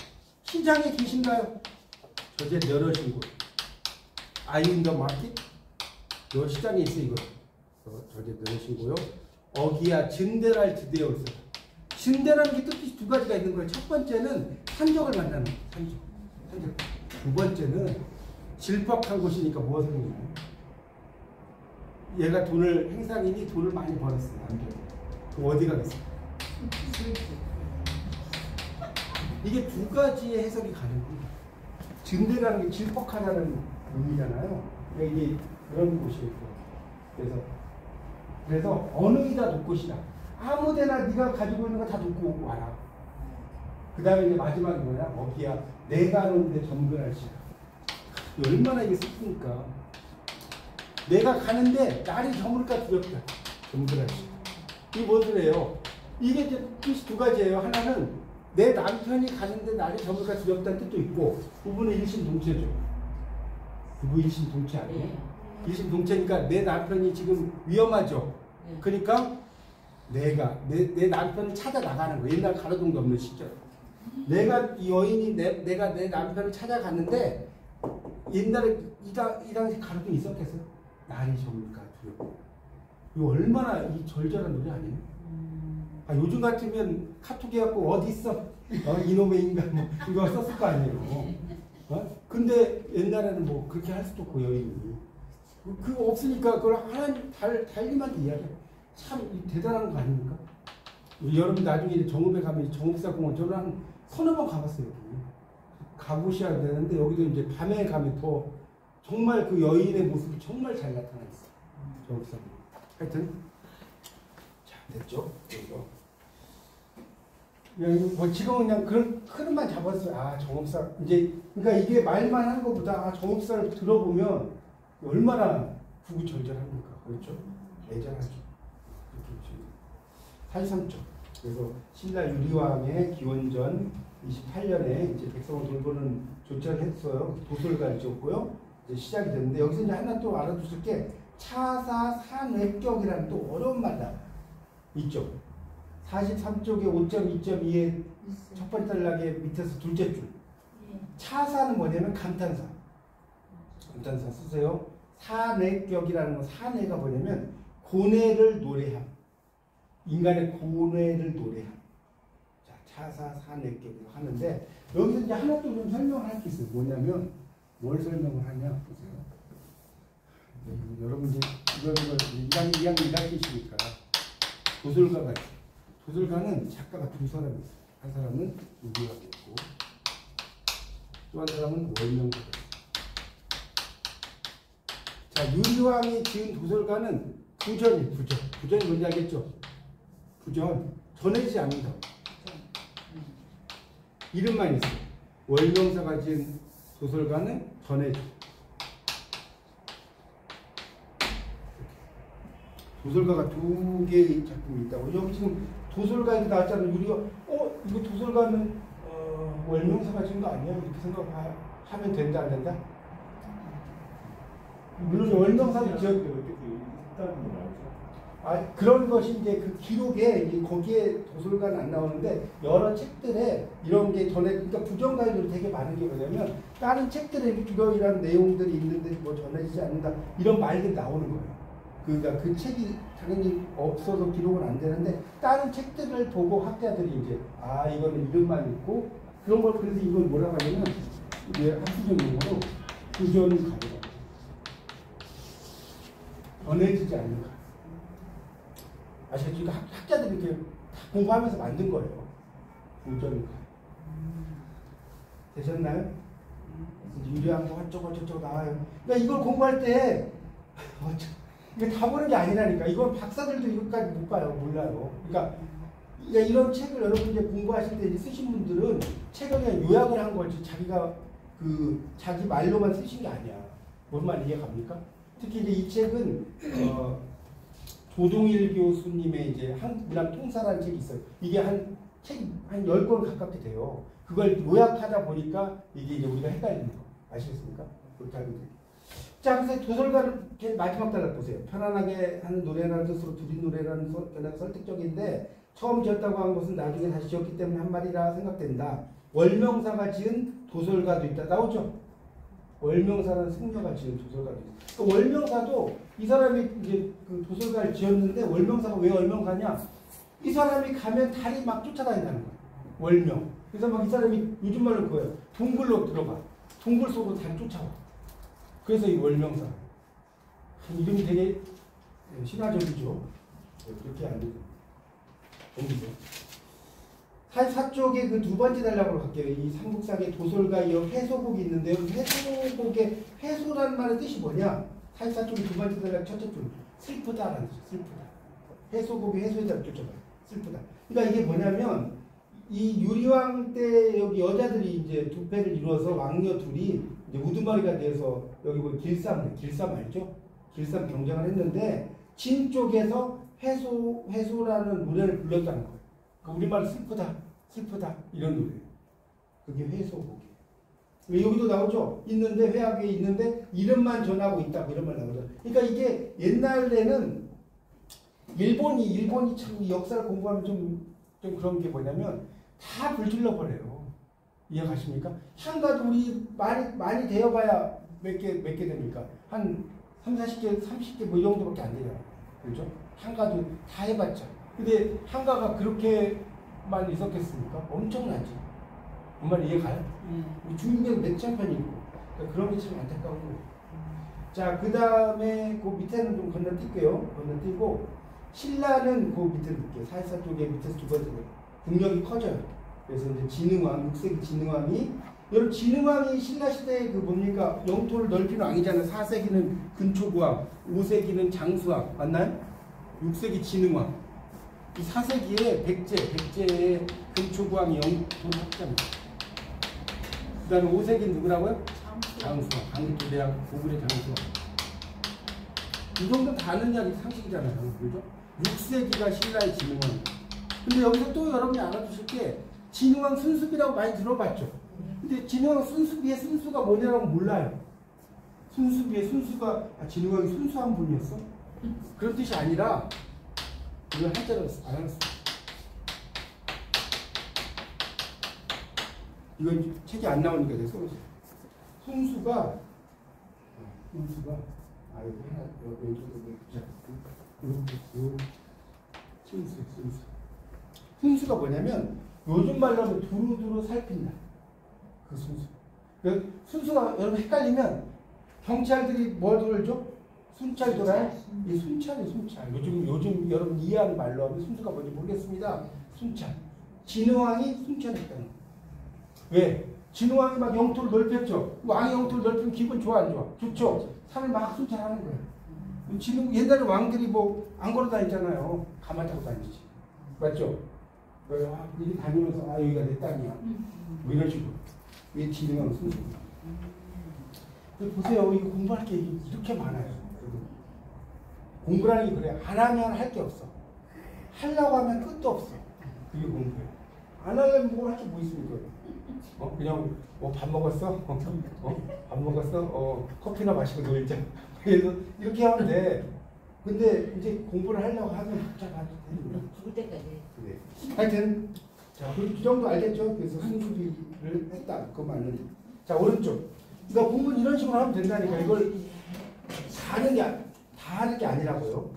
시장에 계신가요? 저제 녀러신 곳. Are you in the market? 너 시장에 있어 이거. 저제 녀러신 곳요. 어기야 진대랄 지대올세. 진대라는 게 뜻이 두 가지가 있는 거예요. 첫 번째는 산적을 만나는 거예요. 산적. 두 번째는 질퍽한 곳이니까 무엇을 했냐. 얘가 돈을 행상인이 돈을 많이 벌었어요. 남편이. 그럼 어디 가겠어요? 이게 두 가지의 해석이 가능합니다. 진대라는 게 질퍽하다는 의미잖아요. 그러니까 이게 그런 곳이에요. 그래서 어느 이다 놓고시라. 아무데나 네가 가지고 있는 거 다 놓고 와라. 그 다음에 이제 마지막이 뭐냐? 어기야 내가 하는데 점근할시라. 얼마나 이게 슬프니까. 내가 가는데 날이 저물까 두렵다. 점근할시라. 이게 뭐더래요? 이게 이제 뜻이 두 가지예요. 하나는 내 남편이 가는데 날이 저물까 두렵다는 뜻도 있고, 부부는 일심동체죠. 부부 일심동체 아니에요? 네. 일심동체니까 내 남편이 지금 위험하죠. 네. 그러니까 내가 내 남편을 찾아 나가는 거. 옛날 가로등도 없는 시절. 내가 이 여인이 내가 내 남편을 찾아갔는데 옛날에 이 당시 가로등 있었겠어요? 날이 저물까 두렵고. 이거 얼마나 이 절절한 노래 아니에요? 아, 요즘 같으면 카톡 해갖고 어디 있어? 이놈의 인간 뭐 이거 썼을 거 아니에요. 근데 옛날에는 뭐 그렇게 할 수도 없고 여인이 그거 없으니까 그걸 하나님 달님한테 이야기해. 참 대단한 거 아닙니까? 여러분 나중에 정읍에 가면 정읍사 공원 저는 한 서너 번 가봤어요. 여기. 가보셔야 되는데 여기도 이제 밤에 가면 더 정말 그 여인의 모습이 정말 잘 나타나 있어요. 정읍사 공원. 하여튼 자 됐죠? 뭐 지금은 그냥 그런 흐름만 잡았어요. 아 정읍사 이제 그러니까 이게 말만 한 것보다 정읍사를 들어보면 얼마나 구구절절합니까? 그렇죠? 애절하죠. 83쪽. 그래서 신라 유리왕의 기원전 28년에 이제 백성을 돌보는 조처를 했어요. 도솔가를 지었고요. 이제 시작이 됐는데 여기서 이제 하나 또 알아두실 게 차사 산외격이라는 또 어려운 말 나와요. 이쪽 43쪽에 5.2.2의 첫 번째 단락의 밑에서 둘째 줄. 차사는 뭐냐면 감탄사. 감탄사 쓰세요. 산외격이라는 건 산외가 뭐냐면 고뇌를 노래함. 인간의 고뇌를 노래함. 자, 차사 산외격이라고 하는데 여기서 이제 하나 또 좀 설명을 할 게 있어요. 뭐냐면 뭘 설명을 하냐 보세요. 여러분 이제 이걸 2학년 2학기시니까 도솔가가 있어요. 도솔가는 작가가 두 사람이 있어요. 한 사람은 유리왕이 있고 또 한 사람은 월명사가 있어요. 자, 유리왕이 지은 도솔가는 부전이 부전이 뭔지 알겠죠? 부전 전해지지 않는다. 이름만 있어요. 월명사가 지은 도솔가는 전해져. 도솔가가 두 개의 작품이 있다고. 여기 지금 도솔가에도 나왔잖아요. 유리가 이거 도솔가는 월명사가 지은 거 아니야? 이렇게 생각하면 된다 안 된다? 물론 월명사도 지었고 그런 것이 이제 그 기록에 거기에 도솔가는 안 나오는데 여러 책들에 이런 게 그러니까 부정가일들이 되게 많은 게 뭐냐면 다른 책들에 이런 내용들이 있는데 뭐 전해지지 않는다 이런 말들이 나오는 거예요. 그러니까 그 책이 당연히 없어서 기록은 안 되는데 다른 책들을 보고 학자들이 이제 이거는 이름만 있고 그런 걸 그래서 이걸 뭐라고 하냐면 이제 학술적 용어로 부전 가이라고. 전해지지 않는 가. 아시겠죠? 그러니까 학자들이 이렇게 공부하면서 만든 거예요. 부전 가. 되셨나요? 유리한 거 어쩌고 나와요. 그러니까 이걸 공부할 때 이게 다 보는 게 아니라니까. 이건 박사들도 이것까지 못 봐요. 몰라요. 그러니까 이런 책을 여러분 이제 공부하실 때 이제 쓰신 분들은 책을 그냥 요약을 한 거지 자기가 자기 말로만 쓰신 게 아니야. 뭔 말 이해갑니까? 특히 이제 이 책은 조동일 교수님의 이제 한국문학 통사라는 책이 있어요. 이게 한 책이 한 10권 가깝게 돼요. 그걸 요약하다 보니까 이게 이제 우리가 헷갈리는 거. 아시겠습니까? 그렇게 하면 돼요. 자, 그래서 도설가는 마지막 단락 보세요. 편안하게 하는 노래라는 뜻으로 둘이 노래라는 변화가 설득적인데 처음 지었다고 한 것은 나중에 다시 지었기 때문에 한 말이라 생각된다. 월명사가 지은 도설가도 있다. 나오죠? 월명사라는 승려가 지은 도설가도 있다. 그 월명사도 이 사람이 이제 그 도설가를 지었는데 월명사가 왜 월명사냐? 이 사람이 가면 달이 막 쫓아다닌다는 거야. 월명. 그래서 막 이 사람이 요즘 말로 그거예요. 동굴로 들어가. 동굴 속으로 달이 쫓아와. 그래서 이 월명사. 이름이 되게 신화적이죠. 그렇게 안 되죠. 보세요. 44쪽에 그 두 번째 단락으로 갈게요. 이 삼국사의 도솔과 이어 해소곡이 있는데요. 해소곡의 해소라는 말의 뜻이 뭐냐? 44쪽의 두 번째 단락 첫째 줄. 슬프다라는 뜻이죠. 슬프다. 해소곡의 해소에 대한 쫓아봐요. 슬프다. 그러니까 이게 뭐냐면 이 유리왕 때 여기 여자들이 이제 두 패를 이루어서 왕녀 둘이 이제 우두머리가 돼서 여기 뭐 길쌈 알죠? 길쌈 경쟁을 했는데 진 쪽에서 해소라는 노래를 불렀다는 거예요. 그러니까 우리말은 슬프다 이런 노래예요. 그게 해소곡이에요. 왜 여기도 나오죠? 있는데 회화에 있는데 이름만 전하고 있다고 이런 말 나오죠. 그러니까 이게 옛날에는 일본이 참 역사를 공부하면 좀 그런 게 뭐냐면 다 불질러 버려요. 이해가십니까? 향가도 우리 많이 되어봐야 몇 개 됩니까? 한 30, 40개 뭐 이 정도밖에 안 돼요. 그렇죠? 향가도 다 해봤자. 근데 향가가 그렇게만 있었겠습니까? 엄청나지. 정말 이해가요? 우리 중국에는 몇천 편이 있고. 그러니까 그런 게 참 안타까운 거예요. 자, 그 다음에 그 밑에는 좀 건너뛸게요. 건너뛰고 신라는 그 밑에 볼게요. 44쪽에 밑에서 두 번째 국력이 커져요. 그래서 이제 진흥왕, 6세기 진흥왕이 여러분 진흥왕이 신라시대에 그 뭡니까? 영토를 넓히는 왕이잖아요. 4세기는 근초구왕, 5세기는 장수왕 맞나요? 6세기 진흥왕. 이 4세기에 백제의 근초구왕이 영토를 확장합니다. 그 다음에 5세기는 누구라고요? 장수왕. 강기도대왕 고구려 장수왕. 이 정도 다 아는 이야기 상식이잖아요. 그죠? 6세기가 신라의 진흥왕. 근데 여기서 또 여러분이 알아두실 게 진흥왕 순수비라고 많이 들어봤죠. 근데 진흥왕 순수비의 순수가 뭐냐고 몰라요. 순수비의 순수가 진흥왕이 순수한 분이었어? 그런 뜻이 아니라 이걸 한자로 안 알았어. 이건 책이 안 나오니까 내가 써보세요. 순수가 여기 하나 여기 순수가 뭐냐면 요즘 말로 하면 두루두루 살핀다. 그 순수. 그 순수가 여러분 헷갈리면 경찰들이 뭘 돌죠? 순찰 돌아요? 이 순찰이 순찰. 요즘 여러분 이해하는 말로 하면 순수가 뭔지 모르겠습니다. 순찰. 진흥왕이 순찰했다는 거예요. 왜? 진흥왕이 막 영토를 넓혔죠. 왕이 영토를 넓히면 기분 좋아 안 좋아? 좋죠. 산을 막 순찰하는 거예요. 지금 옛날에 왕들이 뭐 안 걸어 다니잖아요. 가만 타고 다니지. 맞죠? 이렇게 다니면서 여기가 내 땅이야. 뭐 이런 식으로. 이게 진흥왕 순수입니다. 보세요. 이거 공부할 게 이렇게 많아요. 공부라는 게 그래. 안 하면 할 게 없어. 하려고 하면 끝도 없어. 그게 공부예요. 안 하려면 뭐 할 게 뭐 있습니까? 그냥 밥 먹었어? 밥 먹었어? 커피나 마시고 놀자. 그래서 이렇게 하면 돼. 근데 이제 공부를 하려고 하면 복잡하지. 죽을 때까지. 네. 하여튼 자, 그 정도 알겠죠? 그래서 순수비를 했다. 그 말은. 자, 오른쪽. 그러니까 공부는 이런 식으로 하면 된다니까. 이걸 다 하는 게 아니라고요.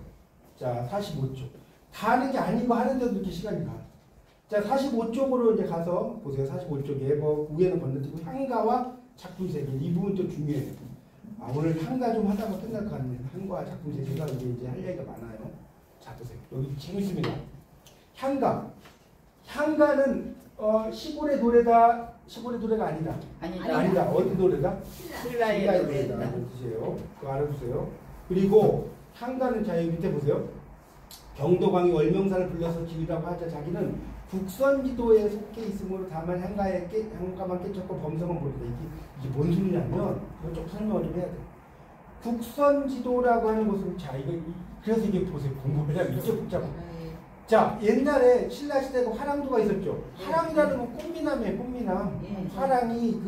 자, 45쪽. 다 하는 게 아니고 하는데도 이렇게 시간이 가. 자, 45쪽으로 이제 가서 보세요. 45쪽에 뭐 위에는 건너뛰고 향가와 작품 세계. 이 부분도 중요해요. 오늘 향가 좀 하다가 끝날 것 같네요. 향과 작품 세계가 이제 할 얘기가 많아요. 자, 보세요. 여기 재밌습니다. 향가는 시골의 노래가 아니다. 아니다. 어디 노래다? 신라의 노래다. 이런 뜻이에요. 그거 알아두세요. 그리고 향가는 자, 여기 밑에 보세요. 경도광이 월명사를 불러서 지으라고 하자 자기는 국선지도에 속해 있으므로 다만 향가만 깨쳤고 범성은 모르다. 이게 뭔 소리냐면 이거 좀 설명을 좀 해야 돼. 국선지도라고 하는 것은 자, 그래서 이게 보세요. 공부하려면 이게 복잡해. 자, 옛날에 신라시대가 화랑도가 있었죠. 화랑이라는 건 꽃미남이에요, 꽃미남. 예. 화랑이,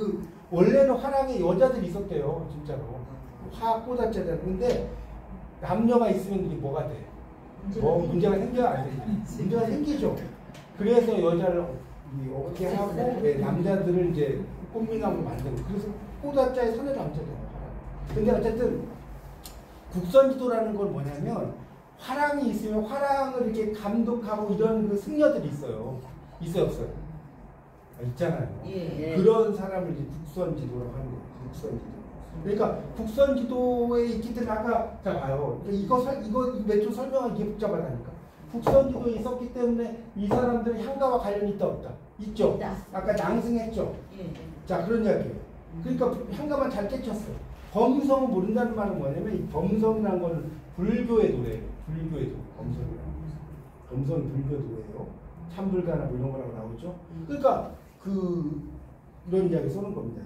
원래는 화랑에 여자들이 있었대요, 진짜로. 꽃자체는. 근데, 남녀가 있으면 이게 뭐가 돼? 문제가 생겨, 안 돼? 문제가 생기죠. 그래서 여자를 어떻게 하고, 남자들을 이제 꽃미남으로 만드는. 그래서 꽃자체에 선을 담잖아요, 화랑. 근데 어쨌든, 국선지도라는 건 뭐냐면, 화랑이 있으면 화랑을 이렇게 감독하고 이런 그 승려들이 있어요. 있어요, 없어요? 있잖아요. 예. 그런 사람을 이제 국선지도라고 하는 거예요. 국선지도. 그러니까 국선지도에 있기 때문에 아까 자 봐요. 이거 몇 줄 설명하기 이게 복잡하다니까. 국선지도에 있었기 때문에 이 사람들이 향가와 관련이 있다 없다? 있죠. 있다. 아까 낭승했죠. 예. 자 그런 이야기예요. 그러니까 향가만 잘 깨쳤어요. 범성을 모른다는 말은 뭐냐면 이 범성이라는 건 불교의 노래예요. 불교의 노래. 범성이 불교 노래예요. 참불가나 뭐 이런 거라고 나오죠. 그러니까 이런 이야기 쓰는 겁니다.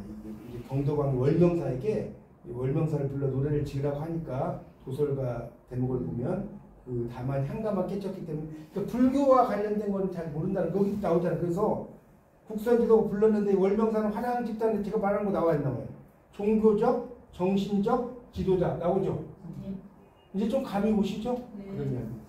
이제 경도광 월명사에게 월명사를 불러 노래를 지으라고 하니까 도설가 대목을 보면 다만 향가만 깨쳤기 때문에 그러니까 불교와 관련된 건 잘 모른다는 거 여기 나오잖아요. 그래서 국선지도가 불렀는데 월명사는 화랑 집단에 제가 말하는 거 나와 있나 봐요. 종교적, 정신적 지도자 나오죠. 이제 좀 감이 오시죠? 네. 그러면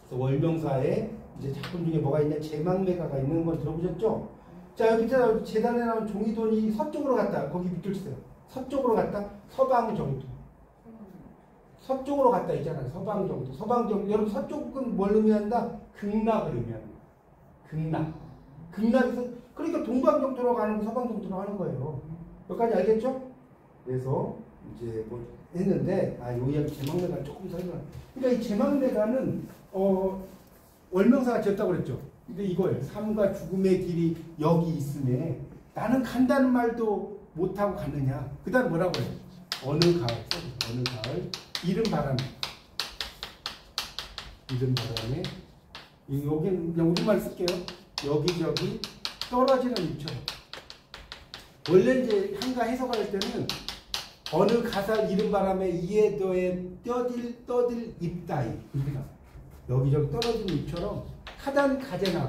그래서 월명사에 이제 작품 중에 뭐가 있냐 제망매가가 있는 건 들어보셨죠? 자 여기 밑에 재단에 나온 종이돈이 서쪽으로 갔다. 거기 밑줄 치세요. 서쪽으로 갔다. 서방 정도. 서쪽으로 갔다 있잖아요. 서방 정도. 서방 정도. 여러분 서쪽은 뭘 의미한다? 극락을 의미합니다. 극락. 극락에서 그러니까 동방 정도로 가는 거 서방 정도로 하는 거예요. 여기까지 알겠죠? 그래서 이제 뭐 했는데 요 이야기 제망매가 조금 설명. 그러니까 이 제망매가는 월명사가 지었다고 그랬죠. 근데 이걸 삶과 죽음의 길이 여기 있음에 나는 간다는 말도 못하고 갔느냐. 그 다음 뭐라고 해요? 어느 가을 이른 바람에 여기는 그냥 우리말 쓸게요. 여기저기 떨어지는 잎처럼. 원래 이제 한가 해석할 때는 어느 가사 이른 바람에 이에 더해 떠들 잎다이 이렇게 나와요. 여기저기 떨어지는 잎처럼 하단 가재나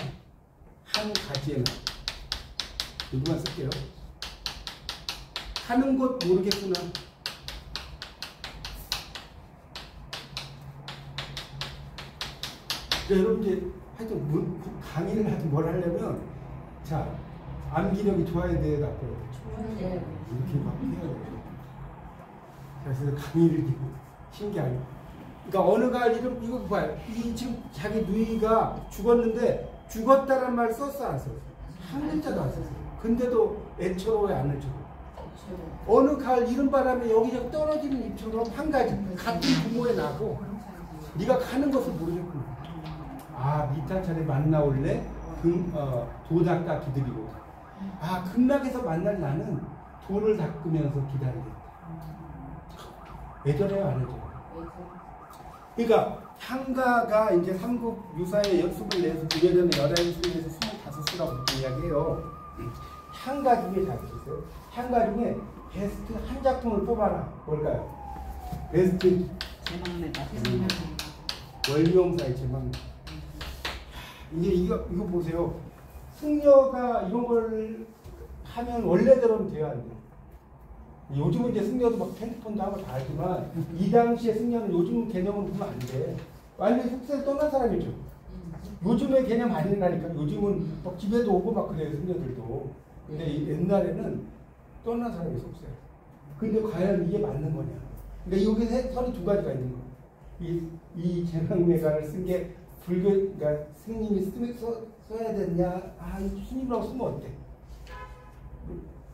한 가지에나 이거만 쓸게요. 하는 것 모르겠구나. 여러분 이제 하여튼 강의를 하든 뭘 하려면 자 암기력이 좋아야 돼 나빠요. 이렇게 막 해야 돼요. 그래서 강의를 신기하게. 그러니까 어느 가을 이거 봐요. 이 지금 자기 누이가 죽었는데 죽었다는 말 썼어 안 썼어? 한 글자도 안 썼어. 근데도 애처로워요 안 애처로워? 어느 가을 이른 바람에 여기저기 떨어지는 잎처럼 한 가지 같은 부모에 나고 네가 가는 것을 모르겠구나. 미타천에 만나올래 도닦아 기다리고 극락에서 만날 나는 돌을 닦으면서 기다리겠다. 왜 저래요 안 해줘요? 그러니까 향가가 이제 삼국 유사의 연습을 내서 비례전의 11수에서 25수라고 보통 이야기해요. 향가 중에 잘 보세요. 향가 중에 베스트 한 작품을 뽑아라. 뭘까요? 베스트 제망매가. 월명사의 제망매. 이제 이거 보세요. 승려가 이런 걸 하면 원래대로는 돼야 안 돼요. 요즘은 이제 승려도 막 핸드폰도 하고 다 하지만 이 당시에 승려는 요즘 개념으로 보면 안 돼. 완전히 속세를 떠난 사람이죠. 요즘의 개념 아니라니까. 요즘은 막 집에도 오고 막 그래요 승려들도. 근데 옛날에는 떠난 사람이 속세. 근데 과연 이게 맞는 거냐? 그러니까 여기 설이 두 가지가 있는 거예요. 이 제망매가를 쓴 게 불교, 그러니까 스님이 써야 됐냐? 스님이라고 쓰면 어때?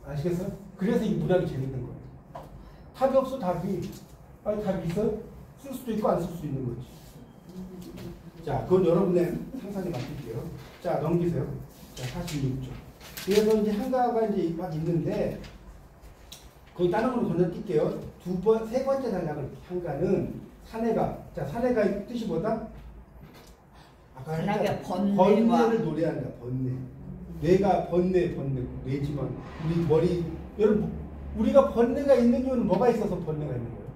아시겠어요? 그래서 이 문학이 재밌는 거예요. 답이 없어, 답이. 답이 있어요? 쓸 수도 있고 안 쓸 수도 있는 거지. 자, 그건 여러분의 상상에 맡길게요. 자, 넘기세요. 자, 46쪽. 그래서 이제 한가가 이제 막 있는데, 거기 다른 걸로 건너뛸게요. 세 번째 단락을 한가는 사내가. 자, 사내가 뜻이 뭐다? 아까 사내가 번뇌를 노래한다, 번뇌. 뇌가 뇌지만 우리 머리 여러분 우리가 번뇌가 있는 이유는 뭐가 있어서 번뇌가 있는 거예요?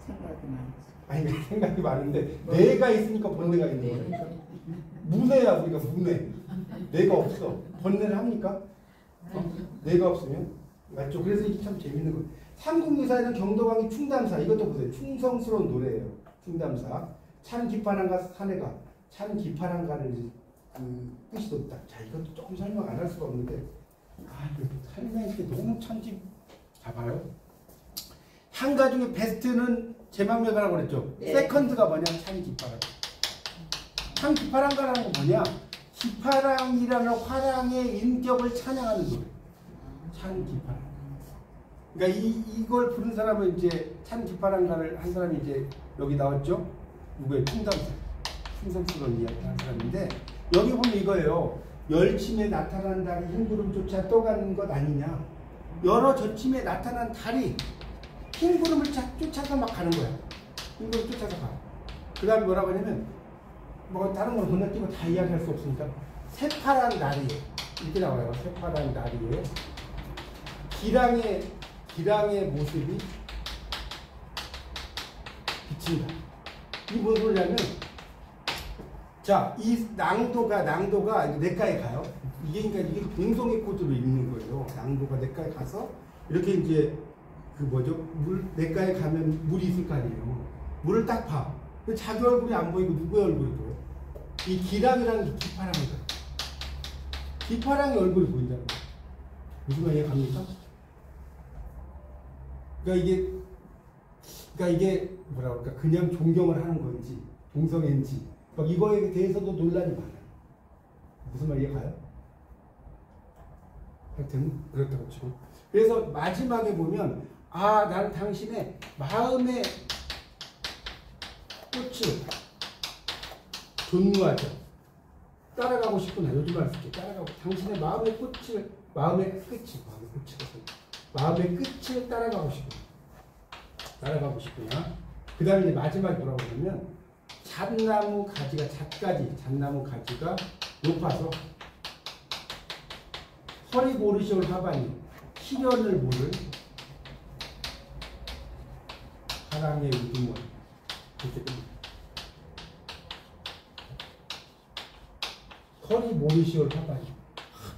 생각이 많아서. 아니 생각이 많은데 뇌가 있으니까 번뇌가 있는 거예요. 문해야 우리가 문해. 뇌가 없어. 번뇌를 합니까? 뇌가 없으면 맞죠? 그래서 이게 참 재밌는 거예요. 삼국유사에는 경도광이 충담사 이것도 보세요. 충성스러운 노래예요. 충담사 참 기판한가 사내가 참 기판한가를 그 뜻이 높다. 자 이것도 조금 설명 안 할 수가 없는데 설명이 너무 참지 잡아요. 향가 중에 베스트는 제망매가라고 그랬죠. 네. 세컨드가 뭐냐? 참 기파랑. 참 기파랑가라는 거 뭐냐? 기파랑이라는 화랑의 인격을 찬양하는 노래. 참 기파랑. 그러니까 이걸 부른 사람은 이제 참 기파랑가를 한 사람이 이제 여기 나왔죠. 누구예요? 충담사. 충성스러운 이야기를 한 사람인데 여기 보면 이거예요. 열침에 나타난 달이 흰구름조차 떠가는 것 아니냐. 여러 저침에 나타난 달이 흰구름을 쫓아서 막 가는 거야. 흰구름 쫓아서 가. 그 다음에 뭐라고 하냐면 뭐 다른 건 건너뛰고 다 이야기할 수 없으니까 새파란 나리에 이렇게 나와요. 새파란 나리에 기랑의 모습이 비친다. 이 뭔 소리냐면 자, 이 낭도가 냇가에 가요. 이게 그러니까 이게 동성애 코드로 있는 거예요. 낭도가 냇가에 가서 이렇게 이제 그 뭐죠? 냇가에 가면 물이 있을 거 아니에요. 물을 딱 봐. 자기 얼굴이 안 보이고 누구의 얼굴이 보여? 이 기랑이라는 게 기파랑이다. 기파랑의 얼굴이 보인다는 거예요. 무슨 말이에요? 갑니까? 그러니까 이게 뭐라 그럴까? 그냥 존경을 하는 건지 동성애인지 막 이거에 대해서도 논란이 많아요. 무슨 말이에요? 가요? 하여튼 그렇다고 치고 그래서 마지막에 보면 아 나는 당신의 마음의 꽃을 존무하죠. 따라가고 싶구나. 요즘 말 쓸게. 따라가고 당신의 마음의 끝을 따라가고 싶구나. 그 다음에 마지막에 뭐라고 하냐면 잣나무 가지가 높아서 허리 모르시올 하바니 시련을 모를 사랑의 우두머리 이렇게 됩니다. 허리 모르시올 하바니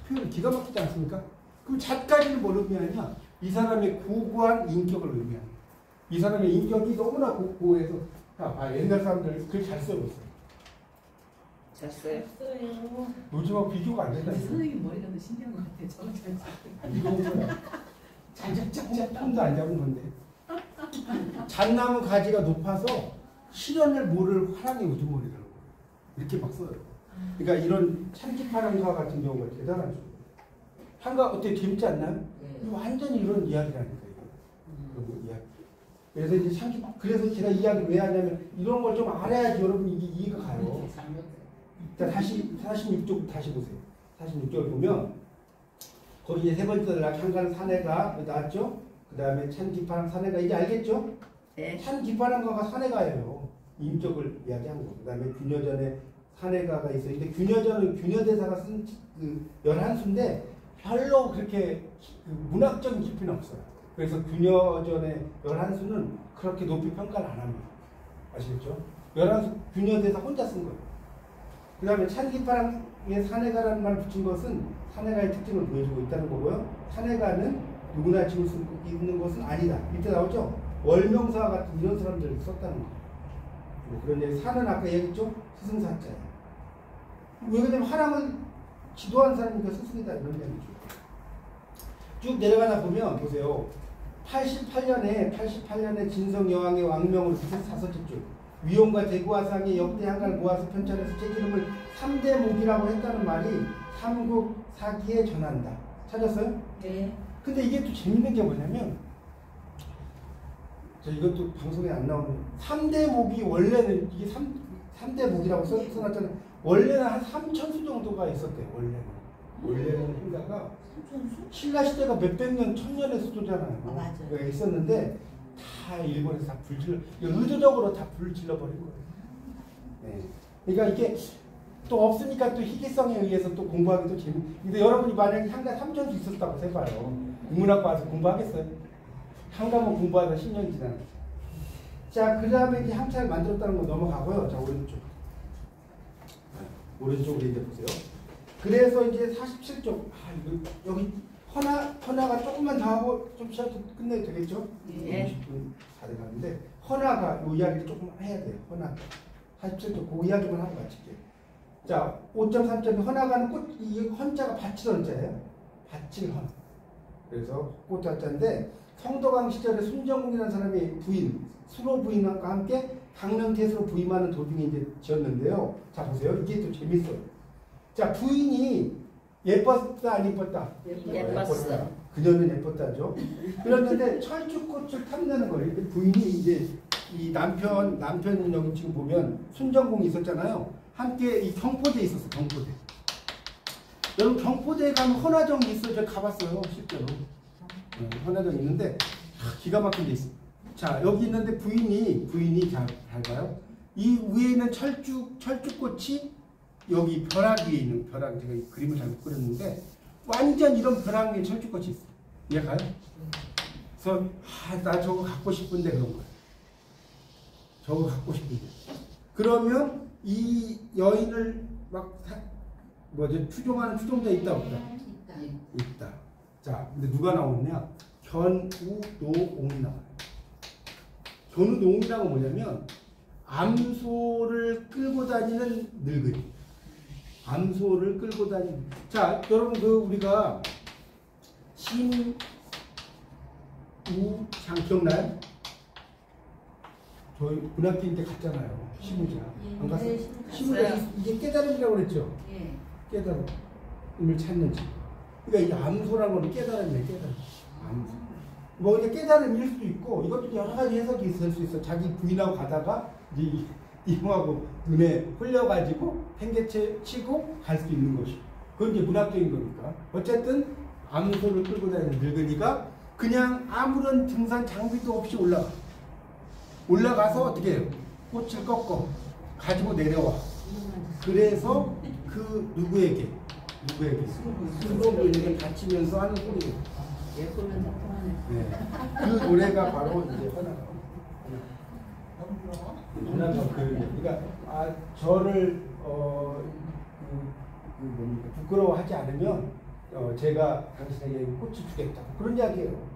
표현 기가 막히지 않습니까? 그럼 잣까지는 뭘 의미하냐? 이 사람의 고고한 인격을 의미하냐? 이 사람의 인격이 너무나 고고해서 옛날 사람들 글 잘 써봤어요. 잘 써요. 요즘하고 비교가 안 된다. 선생님 머리가 더 신기한 것 같아요. 저거 잘 아니 이거 보면 잘 톤도 안 잡은 건데. 잣나무 가지가 높아서 시련을 모를 화랑의 우두머리라고 이렇게 막 써요. 그러니까 이런 참기파랑가 같은 경우가 대단하죠. 한가 어때 재밌지 않나요? 네. 완전히 이런 이야기라니까 이거. 이런 이야기. 그래서 이제 그래서 제가 이야기를 왜 하냐면 이런 걸 좀 알아야지 여러분 이게 이해가 가요. 자, 다시 46쪽 다시 보세요. 46쪽을 보면 거기 이제 세 번째 날 향가는 사내가 나왔죠. 그 다음에 찬기파랑 사내가 이제 알겠죠? 네. 찬기파랑가가 사내가예요. 임적을 이야기한 거. 그 다음에 균여전에 사내가가 있어요. 근데 균여전은 균여대사가 쓴 그 11수인데 별로 그렇게 그 문학적인 깊이는 없어요. 그래서 균여전의 11수는 그렇게 높이 평가를 안 합니다. 아시겠죠? 11수 균여대사 혼자 쓴 거예요. 그 다음에 찬기파랑에 사내가라는 말을 붙인 것은 사내가의 특징을 보여주고 있다는 거고요. 사내가는 누구나 지을 수 있는 것은 아니다. 밑에 나오죠? 월명사와 같은 이런 사람들을 썼다는 거예요. 뭐 그런 얘기. 사는 아까 얘기했죠? 스승사자예요. 왜 그러냐면 화랑을 지도한 사람이니까 스승이다 이런 얘기죠. 쭉 내려가다 보면 보세요. 88년에 진성여왕의 왕명을 45줄 위용과 대구화상의 역대 한가를 모아서 편찬해서 제기름을 3대 목이라고 했다는 말이 삼국사기에 전한다. 찾았어요? 네. 근데 이게 또 재밌는 게 뭐냐면 이것도 방송에 안 나오는 3대 목이 원래는 이게 3대 목이라고 써놨잖아요. 원래는 한 3,000수 정도가 있었대요. 원래는 행가가 신라 시대가 몇백 년, 1000년의 수도잖아요. 맞아요. 그러니까 있었는데 다 일본에서 다 불질러, 의도적으로 다 불질러 버린 거예요. 네. 그러니까 이게 또 없으니까 또 희귀성에 의해서 또 공부하기도 근데 여러분이 만약에 향가 3,000수 있었다고 해봐요. 국문학과 와서 공부하겠어요? 향가만 공부하다 10년 지나요. 자, 그 다음에 이제 향차를 만들었다는 거 넘어가고요. 자, 오른쪽. 오른쪽으로 이제 보세요. 그래서 이제 47쪽. 여기 헌화가 조금만 더 하고 좀 시작도 끝내도 되겠죠? 예. 50분 다 돼가는데, 헌화가 이 이야기를 조금 해야 돼요. 헌화. 47쪽, 그 이야기만 하고 마칠게요. 자, 5.3점이 헌화가는 꽃, 이 헌자가 바칠 헌자예요. 바칠 헌. 그래서 꽃자자인데, 성덕왕 시절에 순정궁이라는 사람이 부인, 수로 부인과 함께 강릉태수로 부임하는 도중에 이제 지었는데요. 자, 보세요. 이게 또 재밌어요. 자, 부인이 예뻤다, 안 예뻤다? 예뻤어. 그녀는 예뻤다죠. 그랬는데 철쭉꽃을 탐내는 거예요. 부인이 이제 이 남편 여기 지금 보면 순정궁이 있었잖아요. 함께 이 경포대에 있었어, 경포대. 여러분, 경포대에 가면 헌화정이 있어요. 제가 가봤어요, 실제로. 헌화정 있는데, 기가 막힌 데 있어. 자, 여기 있는데 부인이 잘 봐요. 이 위에 있는 철쭉꽃이 여기 벼락 위에 있는 벼락, 제가 이 그림을 잘못 그렸는데, 완전 이런 벼락 위에 철쭉꽃이 있어. 이해가요? 그래서, 나 저거 갖고 싶은데 그런 거예요. 저거 갖고 싶은데. 그러면 이 여인을 막, 추종하는 추종자 있다, 없다? 있다. 자, 근데 누가 나오느냐? 견우노옹이 나와요. 견우노옹이라고 뭐냐면, 암소를 끌고 다니는 늙은이. 암소를 끌고 다니는. 자, 여러분, 우리가 심우장 기억나요? 저희 문학기 때 갔잖아요. 심우장. 안 갔어요? 심우장, 이게 깨달음이라고 그랬죠? 예. 깨달음을 찾는 집. 그러니까 이 암소라는 건 깨달음이에요, 깨달음. 암소. 뭐 이제 깨달음일 수도 있고, 이것도 여러 가지 해석이 있을 수 있어. 자기 부인하고 가다가 이제 이형하고 눈에 흘려가지고 팽개쳐 치고 갈 수도 있는 것이. 그건 이제 문학적인 거니까. 어쨌든 암소를 끌고 다니는 늙은이가 그냥 아무런 등산 장비도 없이 올라가서 어떻게 해요? 꽃을 꺾어 가지고 내려와. 그래서 그 누구에게 수로부인에게 바치면서 하는 소리예요. 예쁘면 통하네. 네. 그 노래가 바로 이제 헌화가. 그러니까 저를 뭡니까? 부끄러워하지 않으면 제가 당신에게 꽃을 주겠다. 그런 이야기예요.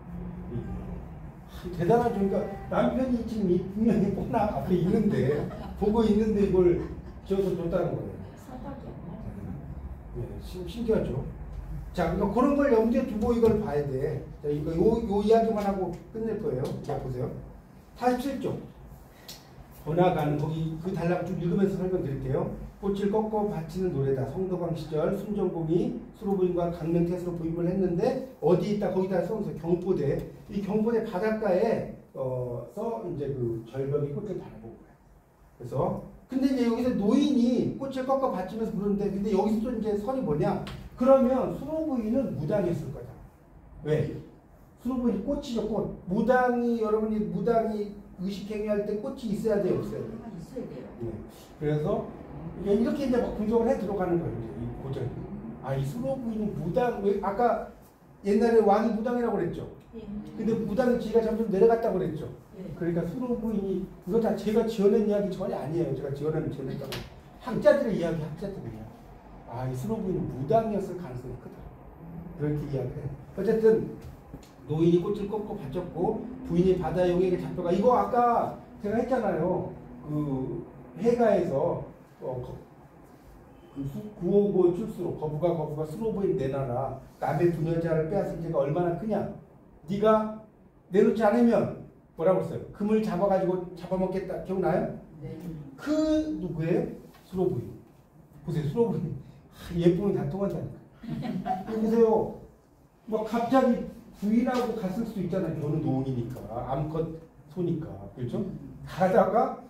대단하죠. 그러니까 남편이 지금 분명히 꽃나 앞에 있는데 보고 있는데 이걸 지어서 줬다는 거예요. 네, 신기하죠. 자, 그러니까 그런 걸 염두에 두고 이걸 봐야 돼. 자, 요 이야기만 하고 끝낼 거예요. 자, 보세요. 47쪽. 번화가는 거기 그 단락 쭉 읽으면서 설명드릴게요. 꽃을 꺾어 바치는 노래다. 성덕왕 시절 순정궁이 수로부인과 강릉태수로 부임을 했는데 어디 있다 거기다 써서 경포대. 이 경포대 바닷가에 서 이제 그 절벽이 꽃을 바라본 거예요. 그래서 근데 이제 여기서 노인이 꽃을 꺾어 바치면서 부르는데 근데 여기서 또 이제 설이 뭐냐? 그러면 수로부인은 무당이었을 거다. 왜? 수로부인이 꽃이죠, 꽃. 무당이 여러분이 무당이 의식행위 할 때 꽃이 있어야 돼요, 없어야 돼요? 있어야 돼요. 네. 그래서 이렇게 이제 막 분석을 해 들어가는 거예요, 이제 이 고전이. 이 수로부인이 무당, 왜 아까 옛날에 왕이 무당이라고 그랬죠? 근데 무당이 지가 점점 내려갔다고 그랬죠? 그러니까 수로부인이 이거 다 제가 지어낸 이야기 전혀 아니에요. 제가 지어냈다고. 학자들의 이야기, 학자들이에요. 이 수로부인은 무당이었을 가능성이 크다. 그렇게 이야기해요. 어쨌든 노인이 꽃을 꺾고 바쳤고 부인이 바다 용에게 잡혀가. 이거 아까 제가 했잖아요. 그 해가에서 구호고 출수로 거부가 수로부인 내놔라. 남의 부녀자를 빼앗은 죄가 얼마나 크냐. 네가 내놓지 않으면 뭐라고 했어요? 금을 잡아가지고 잡아먹겠다. 기억나요? 네. 그 누구예요? 수로부인. 보세요. 수로부인. 예쁘면 다 통한다니까. 보세요. 뭐 갑자기 부인하고 갔을 수도 있잖아요. 저는 노인이니까 암컷 소니까 그렇죠? 가다가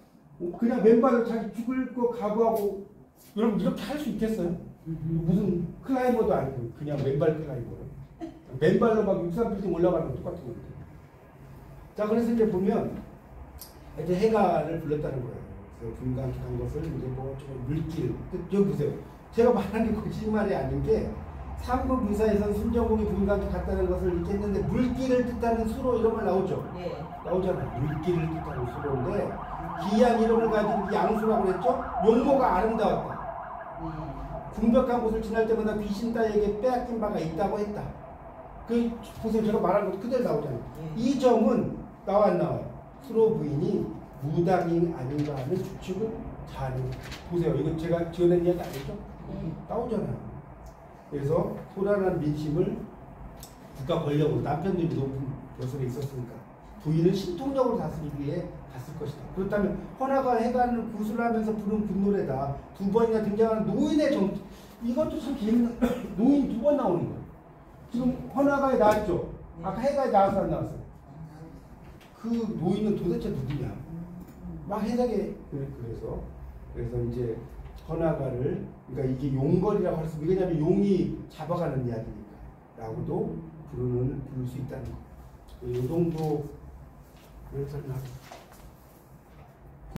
그냥 맨발로 자기 죽을 거 각오하고 여러분 이렇게 할 수 있겠어요? 무슨 클라이머도 아니고 그냥 맨발 클라이머로 맨발로 막 63빌딩 올라가는 거 똑같은 건데. 자, 그래서 이제 보면 이제 해가를 불렀다는 거예요. 그래서 분간한 것을 이제 뭐 좀 물길. 여기 보세요. 제가 말하는 게 거짓말이 아닌 게 삼국 유사에선 순정공이 부인관계 같다는 것을 이렇게 했는데 물기를 뜻하는 수로 이런 말 나오죠. 예. 나오잖아요. 물기를 뜻하는 수로인데 기이한 이름을 가진 양수라고 그랬죠. 용모가 아름다웠다. 궁벽한 곳을 지날 때마다 귀신 따위에게 빼앗긴 바가 있다고 했다. 그 보세요. 제가 말한 것도 그대로 나오잖아요. 이 점은 나와 안 나와요. 수로 부인이 무당이 아닌가 하는 추측을 잘 보세요. 이거 제가 지어낸 이야기 아니죠? 나오잖아요. 그래서 소란한 민심을 국가 권력으로 남편들이 높은 벼슬에 있었으니까 부인을 신통력으로 다스리기 위해 갔을 것이다. 그렇다면 헌화가 해가는 구슬하면서 부른 군노래다. 2번이나 등장하는 노인의 정치, 이것도 참 재밌는 노인 2번 나오는 거예요. 지금 헌화가에 나왔죠. 아까 해가에 나와서 안 나왔어요. 그 노인은 도대체 누구냐? 막 해석에 그래서 이제 헌화가를 그러니까 이게 용걸이라고 할 수 있는 왜냐하면 용이 잡아가는 이야기니까라고도 부를 수 있다는 거. 이 정도를 설명하겠습니다.